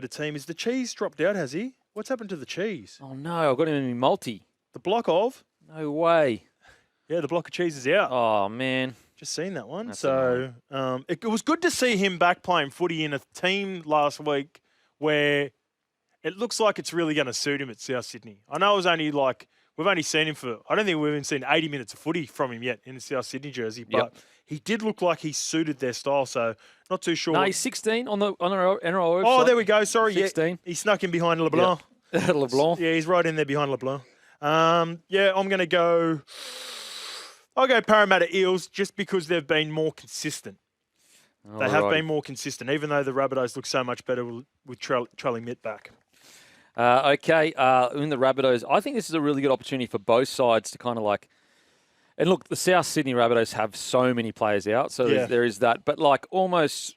team. Is the Cheese dropped out, has he? What's happened to the Cheese? Oh, no. I've got him in multi. The block of? No way. Yeah, the block of Cheese is out. Oh, man. Just seen that one. That's it was good to see him back playing footy in a team last week where it looks like it's really going to suit him at South Sydney. I know it was only we've only seen him I don't think we've even seen 80 minutes of footy from him yet in the South Sydney jersey, but he did look like he suited their style, so not too sure. No, he's 16 on the NRL website. Oh, there we go. Sorry, 16. Yeah, he snuck in behind LeBlanc. Yep. LeBlanc. Yeah, he's right in there behind LeBlanc. I'm going to go... I'll go Parramatta Eels just because they've been more consistent. They have been more consistent, even though the Rabbitohs look so much better with Trelly Mitt back. In the Rabbitohs, I think this is a really good opportunity for both sides to kind of like... And look, the South Sydney Rabbitohs have so many players out, so there is that. But like almost,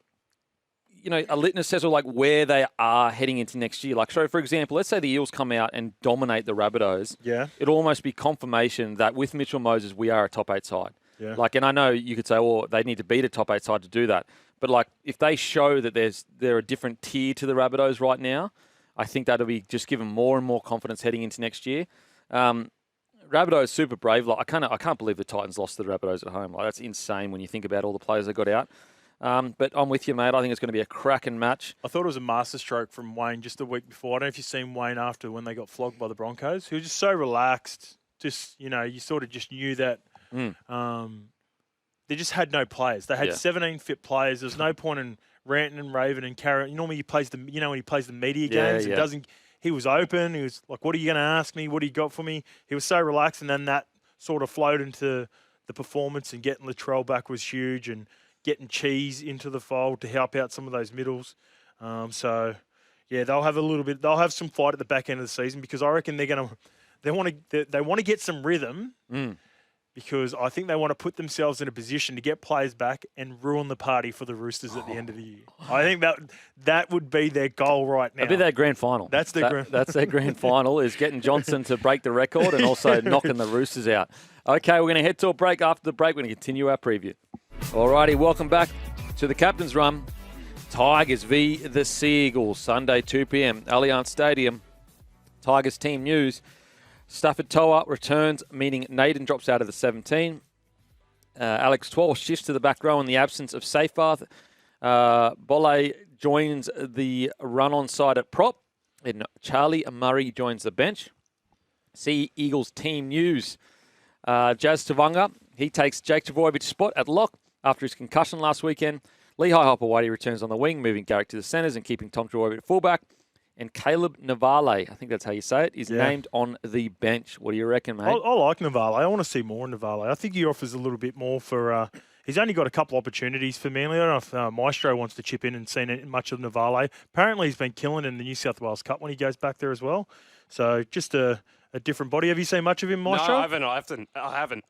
you know, a litmus test of like where they are heading into next year. Like, so for example, let's say the Eels come out and dominate the Rabbitohs. Yeah. It'll almost be confirmation that with Mitchell Moses, we are a top 8 side. Yeah. Like, and I know you could say, well, they need to beat a top 8 side to do that. But like, if they show that they're a different tier to the Rabbitohs right now, I think that'll be just give them more and more confidence heading into next year. Rabbitohs super brave. Like I can't believe the Titans lost to the Rabbitohs at home. Like that's insane when you think about all the players they got out. But I'm with you, mate. I think it's going to be a cracking match. I thought it was a masterstroke from Wayne just a week before. I don't know if you've seen Wayne after when they got flogged by the Broncos. He was just so relaxed. Just, you know, you sort of just knew that they just had no players. They had 17 fit players. There's no point in ranting and raving and carrying. Normally he plays when he plays the media games, it doesn't. He was open. He was like, what are you going to ask me? What do you got for me? He was so relaxed. And then that sort of flowed into the performance, and getting Latrell back was huge, and getting Cheese into the fold to help out some of those middles. They'll have some fight at the back end of the season, because I reckon they want to get some rhythm. Because I think they want to put themselves in a position to get players back and ruin the party for the Roosters at the end of the year. I think that would be their goal right now. That'd be their grand final. That's their grand final, is getting Johnson to break the record and also knocking the Roosters out. Okay, we're going to head to a break. After the break, we're going to continue our preview. Alrighty, welcome back to the Captain's Run. Tigers v the Sea Eagles, Sunday 2 p.m, Allianz Stadium. Tigers team news. Stafford Toa returns, meaning Naden drops out of the 17. Alex Twal shifts to the back row in the absence of Seyfarth. Bolle joins the run-on side at prop, and Charlie Murray joins the bench. See Eagles team news. Jazz Tavanga, he takes Jake Tavoyevic's spot at lock after his concussion last weekend. Lehigh Hopewadi returns on the wing, moving Garrick to the centres and keeping Tom Tavoyevich at fullback. And Caleb Navale, I think that's how you say it, is named on the bench. What do you reckon, mate? I like Navale. I want to see more Navale. I think he offers a little bit more for... he's only got a couple opportunities for Manly. I don't know if Maestro wants to chip in and seen much of Navale. Apparently he's been killing in the New South Wales Cup when he goes back there as well. So just a different body. Have you seen much of him, Maestro? No, I haven't.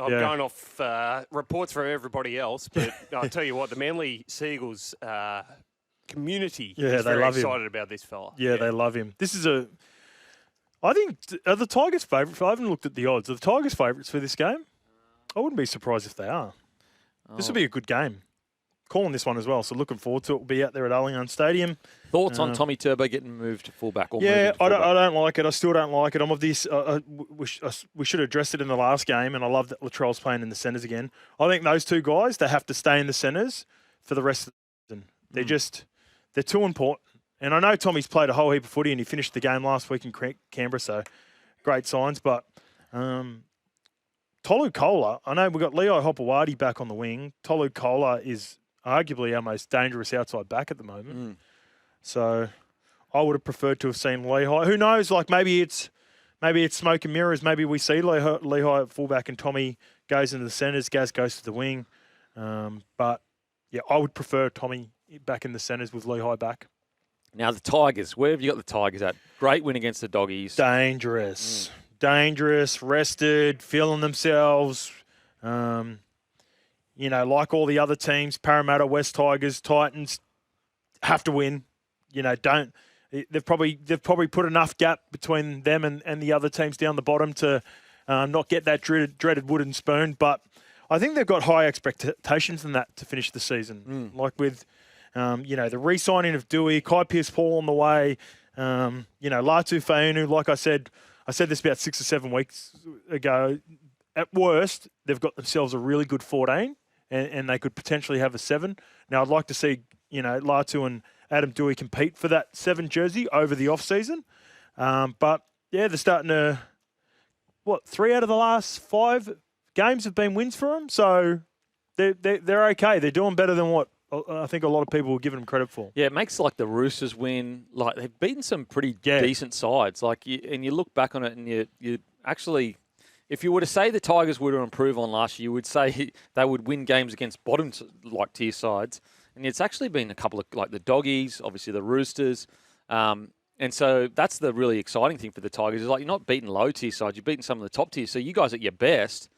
I'm going off reports from everybody else, but I'll tell you what, the Manly Seagulls community is they very love him. excited about this fella. Yeah, they love him. This is I think, are the Tigers favourite? I haven't looked at the odds. Are the Tigers favourites for this game? I wouldn't be surprised if they are. This will be a good game. Calling this one as well, so looking forward to it. We'll be out there at Allianz Stadium. Thoughts on Tommy Turbo getting moved to fullback? Or I don't like it. I still don't like it. I'm of this. We should have addressed it in the last game, and I love that Latrell's playing in the centres again. I think those two guys, they have to stay in the centres for the rest of the season. They're too important. And I know Tommy's played a whole heap of footy, and he finished the game last week in Canberra, so great signs. But Tolu Kola, I know we've got Lehigh Hopewadi back on the wing. Tolu Kola is arguably our most dangerous outside back at the moment. So I would have preferred to have seen Lehigh. Who knows? Like maybe it's smoke and mirrors. Maybe we see Lehigh at fullback and Tommy goes into the centres. Gaz goes to the wing. But yeah, I would prefer Tommy back in the centres with Lehigh back. Now the Tigers. Where have you got the Tigers at? Great win against the Doggies. Dangerous. Dangerous, rested, feeling themselves. Like all the other teams, Parramatta, West Tigers, Titans, have to win. They've probably put enough gap between them and the other teams down the bottom to not get that dreaded wooden spoon. But I think they've got high expectations in that to finish the season. Like with, the re-signing of Dewey, Kai Pearce-Paul on the way, Latu Fainu, like I said this about 6 or 7 weeks ago. At worst, they've got themselves a really good 14, and they could potentially have a 7. Now, I'd like to see, Latu and Adam Dewey compete for that 7 jersey over the off-season. But, yeah, they're starting to, 3 out of the last 5 games have been wins for them. So they're okay. They're doing better than what I think a lot of people were giving them credit for. Yeah, it makes like the Roosters win. Like they've beaten some pretty decent sides. Like you look back on it and you actually, if you were to say the Tigers were to improve on last year, you would say they would win games against bottom like tier sides. And it's actually been a couple of like the Doggies, obviously the Roosters. And so that's the really exciting thing for the Tigers is like you're not beating low tier sides, you're beating some of the top tiers. So you guys at your best,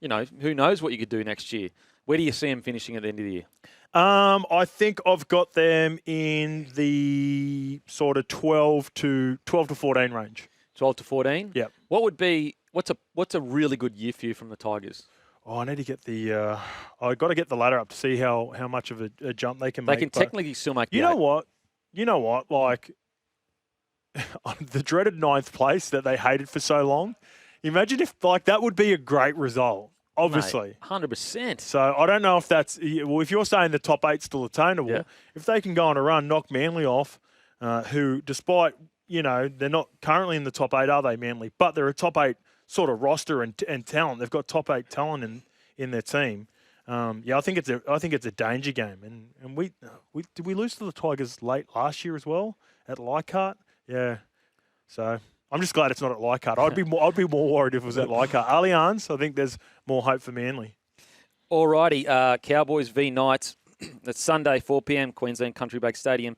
who knows what you could do next year. Where do you see them finishing at the end of the year? I think I've got them in the sort of 12 to 14 range. 12 to 14? Yeah. What's a really good year for you from the Tigers? Oh, I need to get I've got to get the ladder up to see how much of a jump they can make. They can technically still make You know what? Like, the dreaded 9th place that they hated for so long. Imagine if, that would be a great result. Obviously. Mate, 100%. So I don't know if that's... Well, if you're saying the top 8's still attainable, if they can go on a run, knock Manly off, who, despite, they're not currently in the top 8, are they, Manly? But they're a top 8 sort of roster and talent. They've got top 8 talent in their team. I think it's a danger game. And did we lose to the Tigers late last year as well at Leichhardt? Yeah. So... I'm just glad it's not at Leichhardt. I'd be more worried if it was at Leichhardt. Allianz, I think there's more hope for Manly. Alrighty, Cowboys v Knights. That's Sunday, 4 p.m, Queensland Country Bank Stadium.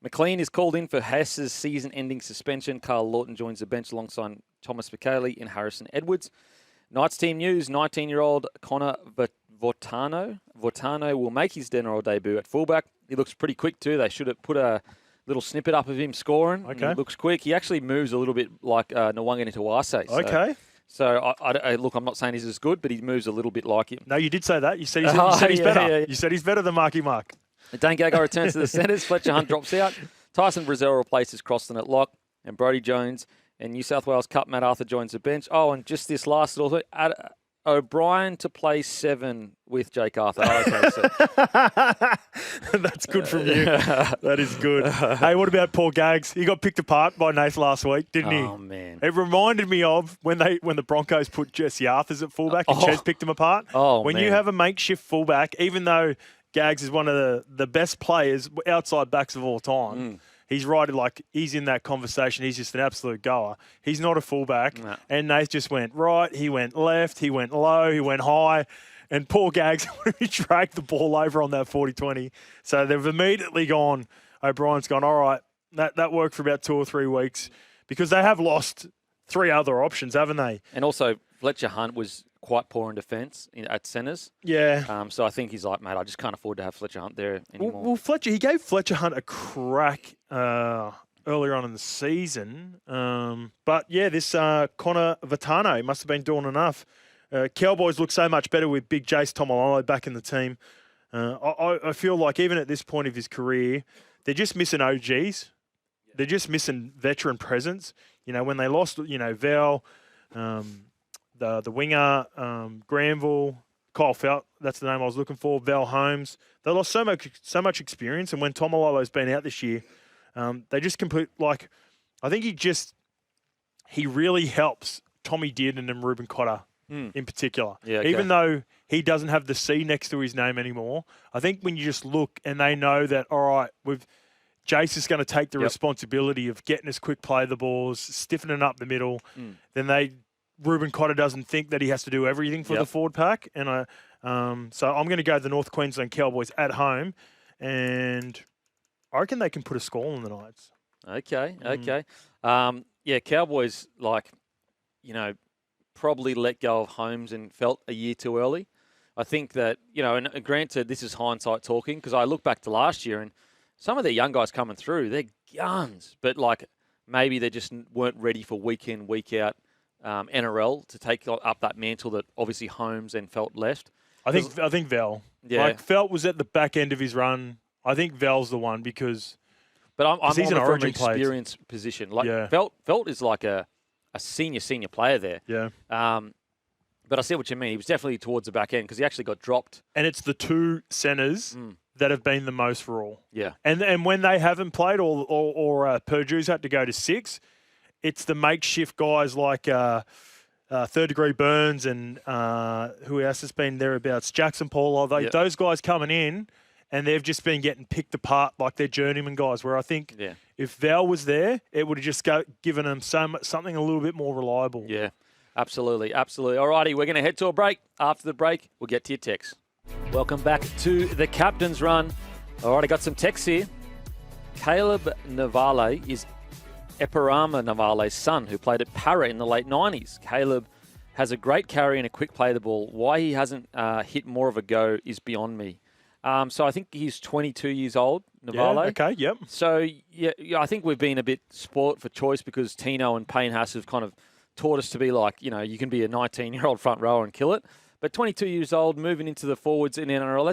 McLean is called in for Hess's season-ending suspension. Carl Lawton joins the bench alongside Thomas McKaylee and Harrison Edwards. Knights team news, 19-year-old Connor Vortano will make his general debut at fullback. He looks pretty quick too. They should have put a little snippet up of him scoring. Okay. He looks quick. He actually moves a little bit like Nwanga Nitawase. Okay. So, look, I'm not saying he's as good, but he moves a little bit like him. No, you did say that. You said he's better. You said he's better than Marky Mark. Dane Gagai returns to the centres. Fletcher Hunt drops out. Tyson Brazil replaces Croston at lock. And Brodie Jones And New South Wales Cup, Matt Arthur joins the bench. Oh, and just this last little thing, O'Brien to play 7 with Jake Arthur. Oh, okay, so. That's good from you. That is good. Hey, what about Paul Gags? He got picked apart by Nath last week, didn't he? Oh, man. It reminded me of when the Broncos put Jesse Arthurs at fullback and Ches picked him apart. Oh, when man. you have a makeshift fullback, even though Gags is one of the best players, outside backs of all time, he's right, like, he's in that conversation. He's just an absolute goer. He's not a fullback. No. And Nath just went right, he went left, he went low, he went high. And poor Gags, he dragged the ball over on that 40-20. So they've immediately gone, O'Brien's gone, all right, that worked for about 2 or 3 weeks because they have lost 3 other options, haven't they? And also, Fletcher Hunt was quite poor in defence at centres. Yeah. So I think he's like, mate, I just can't afford to have Fletcher Hunt there anymore. Well, he gave Fletcher Hunt a crack earlier on in the season. But, yeah, this Connor Vitano must have been doing enough. Cowboys look so much better with big Jace Tomololo back in the team. I feel like even at this point of his career, they're just missing OGs. They're just missing veteran presence. You know, when they lost, Val, the winger, Granville, Kyle Felt, that's the name I was looking for, Val Holmes. They lost so much experience. And when Tomololo's been out this year, they just I think he really helps Tommy Dearden and Ruben Cotter. In particular. Yeah, okay. Even though he doesn't have the C next to his name anymore, I think when you just look and they know that, all right, Jace is going to take the responsibility of getting us quick play the balls, stiffening up the middle, then Ruben Cotter doesn't think that he has to do everything for the forward pack. And so I'm going to go the North Queensland Cowboys at home, and I reckon they can put a score on the Knights. Okay. Cowboys, probably let go of Holmes and Felt a year too early. I think that, and granted, this is hindsight talking, because I look back to last year and some of the young guys coming through, they're guns, but maybe they just weren't ready for week in, week out NRL to take up that mantle that obviously Holmes and Felt left. I think Val. Yeah. Felt was at the back end of his run. I think Val's the one because... But I'm he's on an from origin an experience position. Felt is like a senior player there. Yeah. But I see what you mean. He was definitely towards the back end because he actually got dropped. And it's the 2 centres that have been the most raw. Yeah. And when they haven't played or Purdue's had to go to 6, it's the makeshift guys like Third Degree Burns and who else has been thereabouts? Jackson Paulo. Those guys coming in and they've just been getting picked apart like they're journeyman guys, where I think if Val was there, it would have just given them something a little bit more reliable. Yeah, absolutely. All righty, we're going to head to a break. After the break, we'll get to your texts. Welcome back to the Captain's Run. All right, I got some texts here. Caleb Navale is Epirama Navale's son, who played at Para in the late 90s. Caleb has a great carry and a quick play of the ball. Why he hasn't hit more of a go is beyond me. So I think he's 22 years old, Navale. Yeah, okay, yep. So, I think we've been a bit sport for choice because Tino and Payne Haas have kind of taught us to be like, you can be a 19-year-old front rower and kill it. But 22 years old, moving into the forwards in NRL,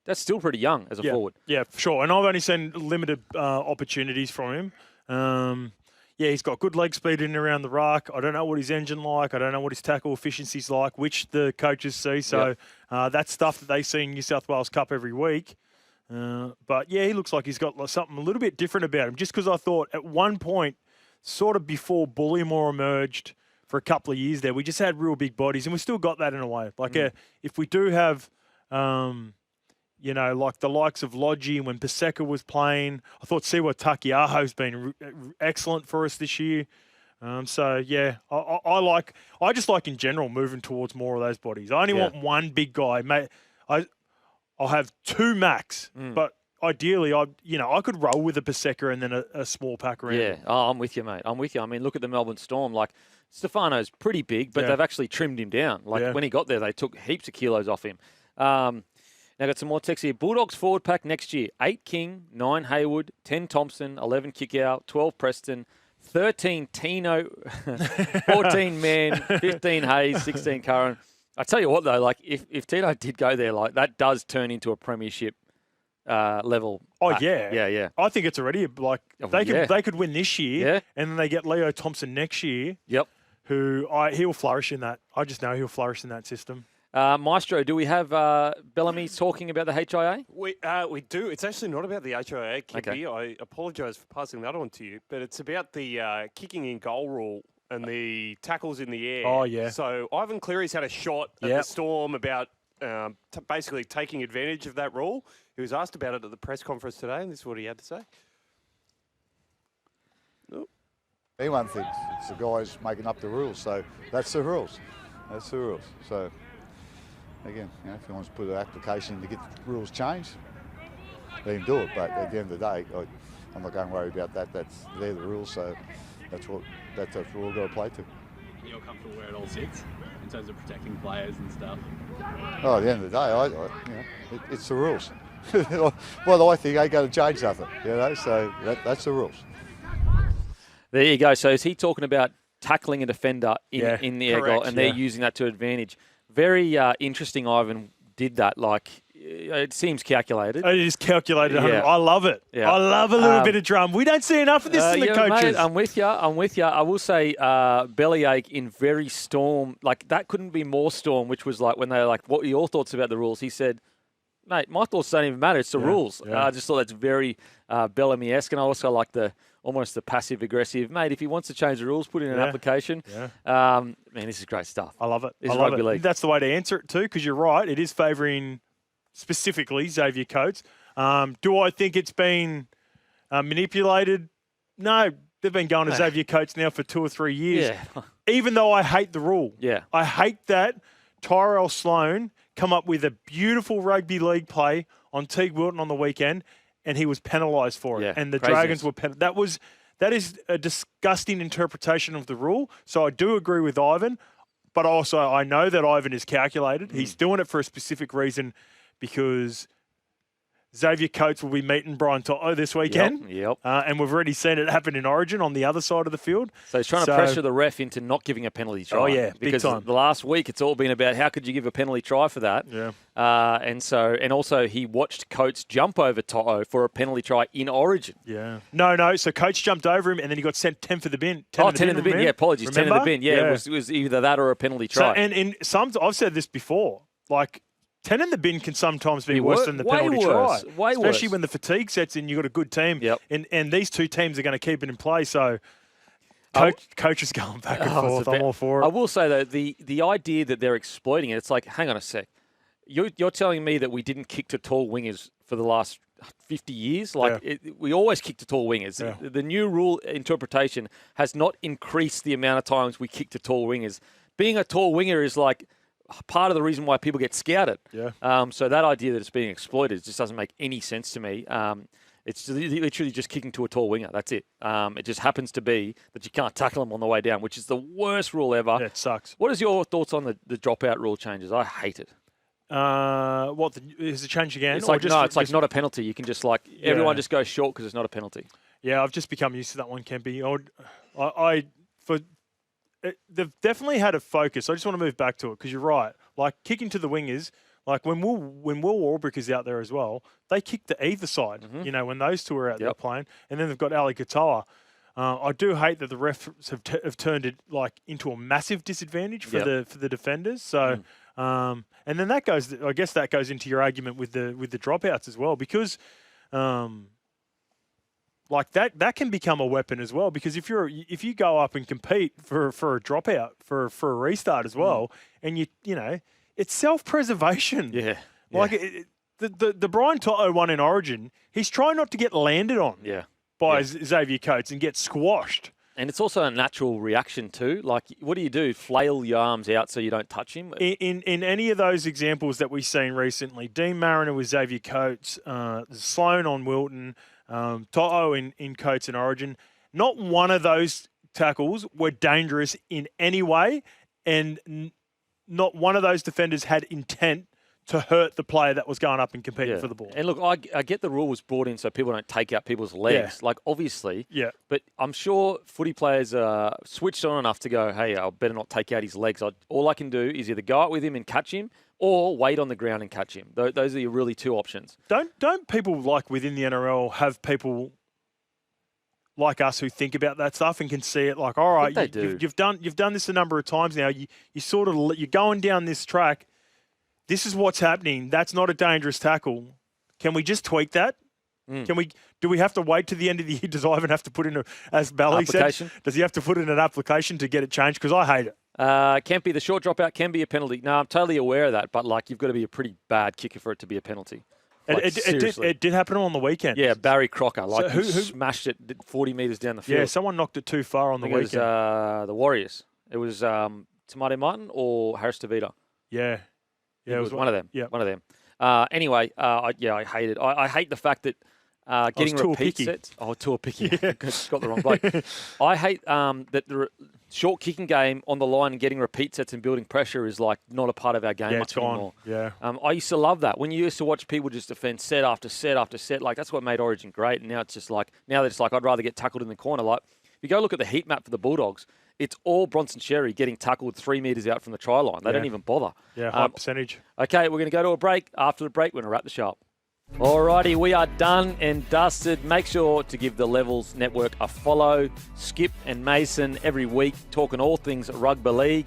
that's still pretty young as a forward. Yeah, for sure. And I've only seen limited opportunities from him. He's got good leg speed in and around the ruck. I don't know what his engine like. I don't know what his tackle efficiency's like, which the coaches see. So that's stuff that they see in New South Wales Cup every week. But, he looks like he's got something a little bit different about him. Just because I thought at one point, sort of before Bullymore emerged for a couple of years there, we just had real big bodies, and we still got that in a way. If we do have... like the likes of Lodgy when Paseka was playing. I thought Siwa Takiaho's been excellent for us this year. I just like in general moving towards more of those bodies. I only want one big guy. Mate, I'll have 2 max, but ideally, I could roll with a Paseka and then a small pack around. Yeah, I'm with you, mate. I'm with you. I mean, look at the Melbourne Storm. Stefano's pretty big, but they've actually trimmed him down. When he got there, they took heaps of kilos off him. Now, got some more text here. Bulldogs forward pack next year. 8 King, 9 Hayward, 10 Thompson, 11 Kickout, 12 Preston, 13 Tino, 14 Man, 15 Hayes, 16 Curran. I tell you what, though, if Tino did go there, that does turn into a premiership level. Oh, back. yeah. Yeah. I think it's already like they could win this year, and then they get Leo Thompson next year. Yep. He will flourish in that. I just know he'll flourish in that system. Maestro, do we have Bellamy talking about the HIA? We do. It's actually not about the HIA, Kippy. Okay. I apologise for passing that on to you, but it's about the kicking in goal rule and the tackles in the air. Oh, yeah. So Ivan Cleary's had a shot at the Storm about basically taking advantage of that rule. He was asked about it at the press conference today, and this is what he had to say. Anyone thinks it's the guys making up the rules, so that's the rules. That's the rules. So, again, if he wants to put an application in to get the rules changed, let him do it. But at the end of the day, I'm not going to worry about that. They're the rules, so that's what we've got to play to. You're comfortable where it all sits in terms of protecting players and stuff? Oh, at the end of the day, it's the rules. Well, I think ain't going to change nothing, so that's the rules. There you go. So is he talking about tackling a defender in the air goal, and they're using that to advantage? Very interesting. Ivan did that. Like, it seems calculated. It is calculated. Yeah. I love it. Yeah. I love a little bit of drum. We don't see enough of this in the coaches. Mate, I'm with you. I will say bellyache in very Storm. Like, that couldn't be more Storm, which was like when they were like, what are your thoughts about the rules? He said, mate, my thoughts don't even matter. It's the rules. Yeah. I just thought that's very Bellamy-esque. And I also like almost the passive-aggressive. Mate, if he wants to change the rules, put in an application. Yeah. Man, this is great stuff. I love it. This I is love rugby it. league. That's the way to answer it too, because you're right. It is favouring specifically Xavier Coates. Do I think it's been manipulated? No. They've been going to Xavier Coates now for 2 or 3 years. Yeah. Even though I hate the rule. Yeah. I hate that Tyrell Sloan come up with a beautiful rugby league play on Teague Wilton on the weekend, and he was penalised for it. Yeah, And the craziness. Dragons were penalised. That is a disgusting interpretation of the rule. So I do agree with Ivan, but also I know that Ivan is calculated. He's doing it for a specific reason because Xavier Coates will be meeting Brian Toto this weekend. Yep. And we've already seen it happen in Origin on the other side of the field. So he's trying to pressure the ref into not giving a penalty try. Oh, yeah, big because time. the last week it's all been about how could you give a penalty try for that. Yeah. And also he watched Coates jump over Toto for a penalty try in Origin. Yeah. No. So Coates jumped over him and then he got sent 10 for the bin. 10 10 in the bin. remember? Yeah, apologies. Remember? 10 in the bin. Yeah, it was either that or a penalty try. So, and in some, I've said this before, like 10 in the bin can sometimes be worse than the penalty try. Way Especially worse. when the fatigue sets in, you've got a good team. Yep. And these two teams are going to keep it in play. So coach is going back and forth. I'm all for it. I will say, though, the idea that they're exploiting it, it's like, hang on a sec. You're telling me that we didn't kick to tall wingers for the last 50 years? Like, we always kick to tall wingers. Yeah. The new rule interpretation has not increased the amount of times we kick to tall wingers. Being a tall winger is like part of the reason why people get scouted. Yeah. So that idea that it's being exploited just doesn't make any sense to me. It's literally just kicking to a tall winger. That's it. It just happens to be that you can't tackle them on the way down, which is the worst rule ever. Yeah, it sucks. What is your thoughts on the dropout rule changes? I hate it. Is it changed again? It's like it's not a penalty. You can just everyone just goes short because it's not a penalty. Yeah, I've just become used to that one, Kempy. They've definitely had a focus. I just want to move back to it because you're right. Like kicking to the wingers, like when Will Warbrick is out there as well, they kick to either side. Mm-hmm. When those two are out there playing, and then they've got Ali Katoa. I do hate that the refs have turned it into a massive disadvantage for the defenders. So, and then that goes. I guess that goes into your argument with the dropouts as well because. That can become a weapon as well because if you go up and compete for a dropout for a restart as well, and it's self-preservation. Yeah. The Brian Toto one in Origin, he's trying not to get landed on. By Xavier Coates and get squashed. And it's also a natural reaction too. Like, what do? Flail your arms out so you don't touch him? In any of those examples that we've seen recently, Dean Mariner with Xavier Coates, Sloan on Wilton, Toto in Coates in Origin, not one of those tackles were dangerous in any way, and not one of those defenders had intent to hurt the player that was going up and competing for the ball. And look, I get the rule was brought in so people don't take out people's legs, obviously. Yeah. But I'm sure footy players are switched on enough to go, hey, I better not take out his legs. All I can do is either go out with him and catch him, or wait on the ground and catch him. Those are your really two options. Don't people like within the NRL have people like us who think about that stuff and can see it like, all right, you've done this a number of times now. You sort of you're going down this track. This is what's happening. That's not a dangerous tackle. Can we just tweak that? Do we have to wait to the end of the year? Does Ivan have to put in as Bally said? Does he have to put in an application to get it changed? Because I hate it. Can't be the short dropout. Can be a penalty. No, I'm totally aware of that. But like, you've got to be a pretty bad kicker for it to be a penalty. Like, it did happen on the weekend. Yeah, Barry Crocker. Like, who smashed it 40 metres down the field. Yeah, someone knocked it too far on the weekend. It was the Warriors. It was Tamati Martin or Harris Tavita. Yeah. It was one of them. Yeah. One of them. Anyway, I hate it. I hate the fact that getting repeat sets. Oh, tour picking. Yeah. Got the wrong bloke. I hate that the short kicking game on the line and getting repeat sets and building pressure is like not a part of our game much anymore. Yeah. I used to love that. When you used to watch people just defend set after set after set, like that's what made Origin great. And now it's just like, they're just like, I'd rather get tackled in the corner. Like, if you go look at the heat map for the Bulldogs, it's all Bronson Xerri getting tackled 3 metres out from the try line. They don't even bother. Yeah, high percentage. Okay, we're going to go to a break. After the break, we're going to wrap the show up. Alrighty, we are done and dusted. Make sure to give the Levels Network a follow. Skip and Mason every week talking all things rugby league.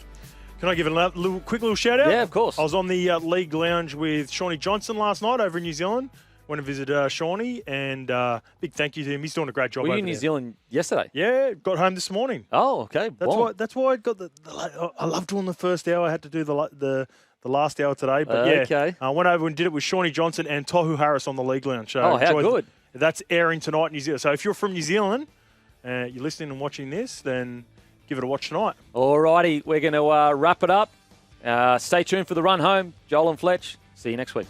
Can I give a quick little shout out? Yeah, of course. I was on the League Lounge with Shawnee Johnson last night over in New Zealand. Went to visit Shawnee, and big thank you to him. He's doing a great job. Were you over in New there. Zealand yesterday? Yeah, got home this morning. Oh, okay. That's why I got I love doing the first hour. I had to do the last hour today, but okay. I went over and did it with Shawnee Johnson and Tohu Harris on the League Lounge. So how good! That's airing tonight in New Zealand. So if you're from New Zealand, you're listening and watching this, then give it a watch tonight. Alrighty, we're going to wrap it up. Stay tuned for the run home. Joel and Fletch. See you next week.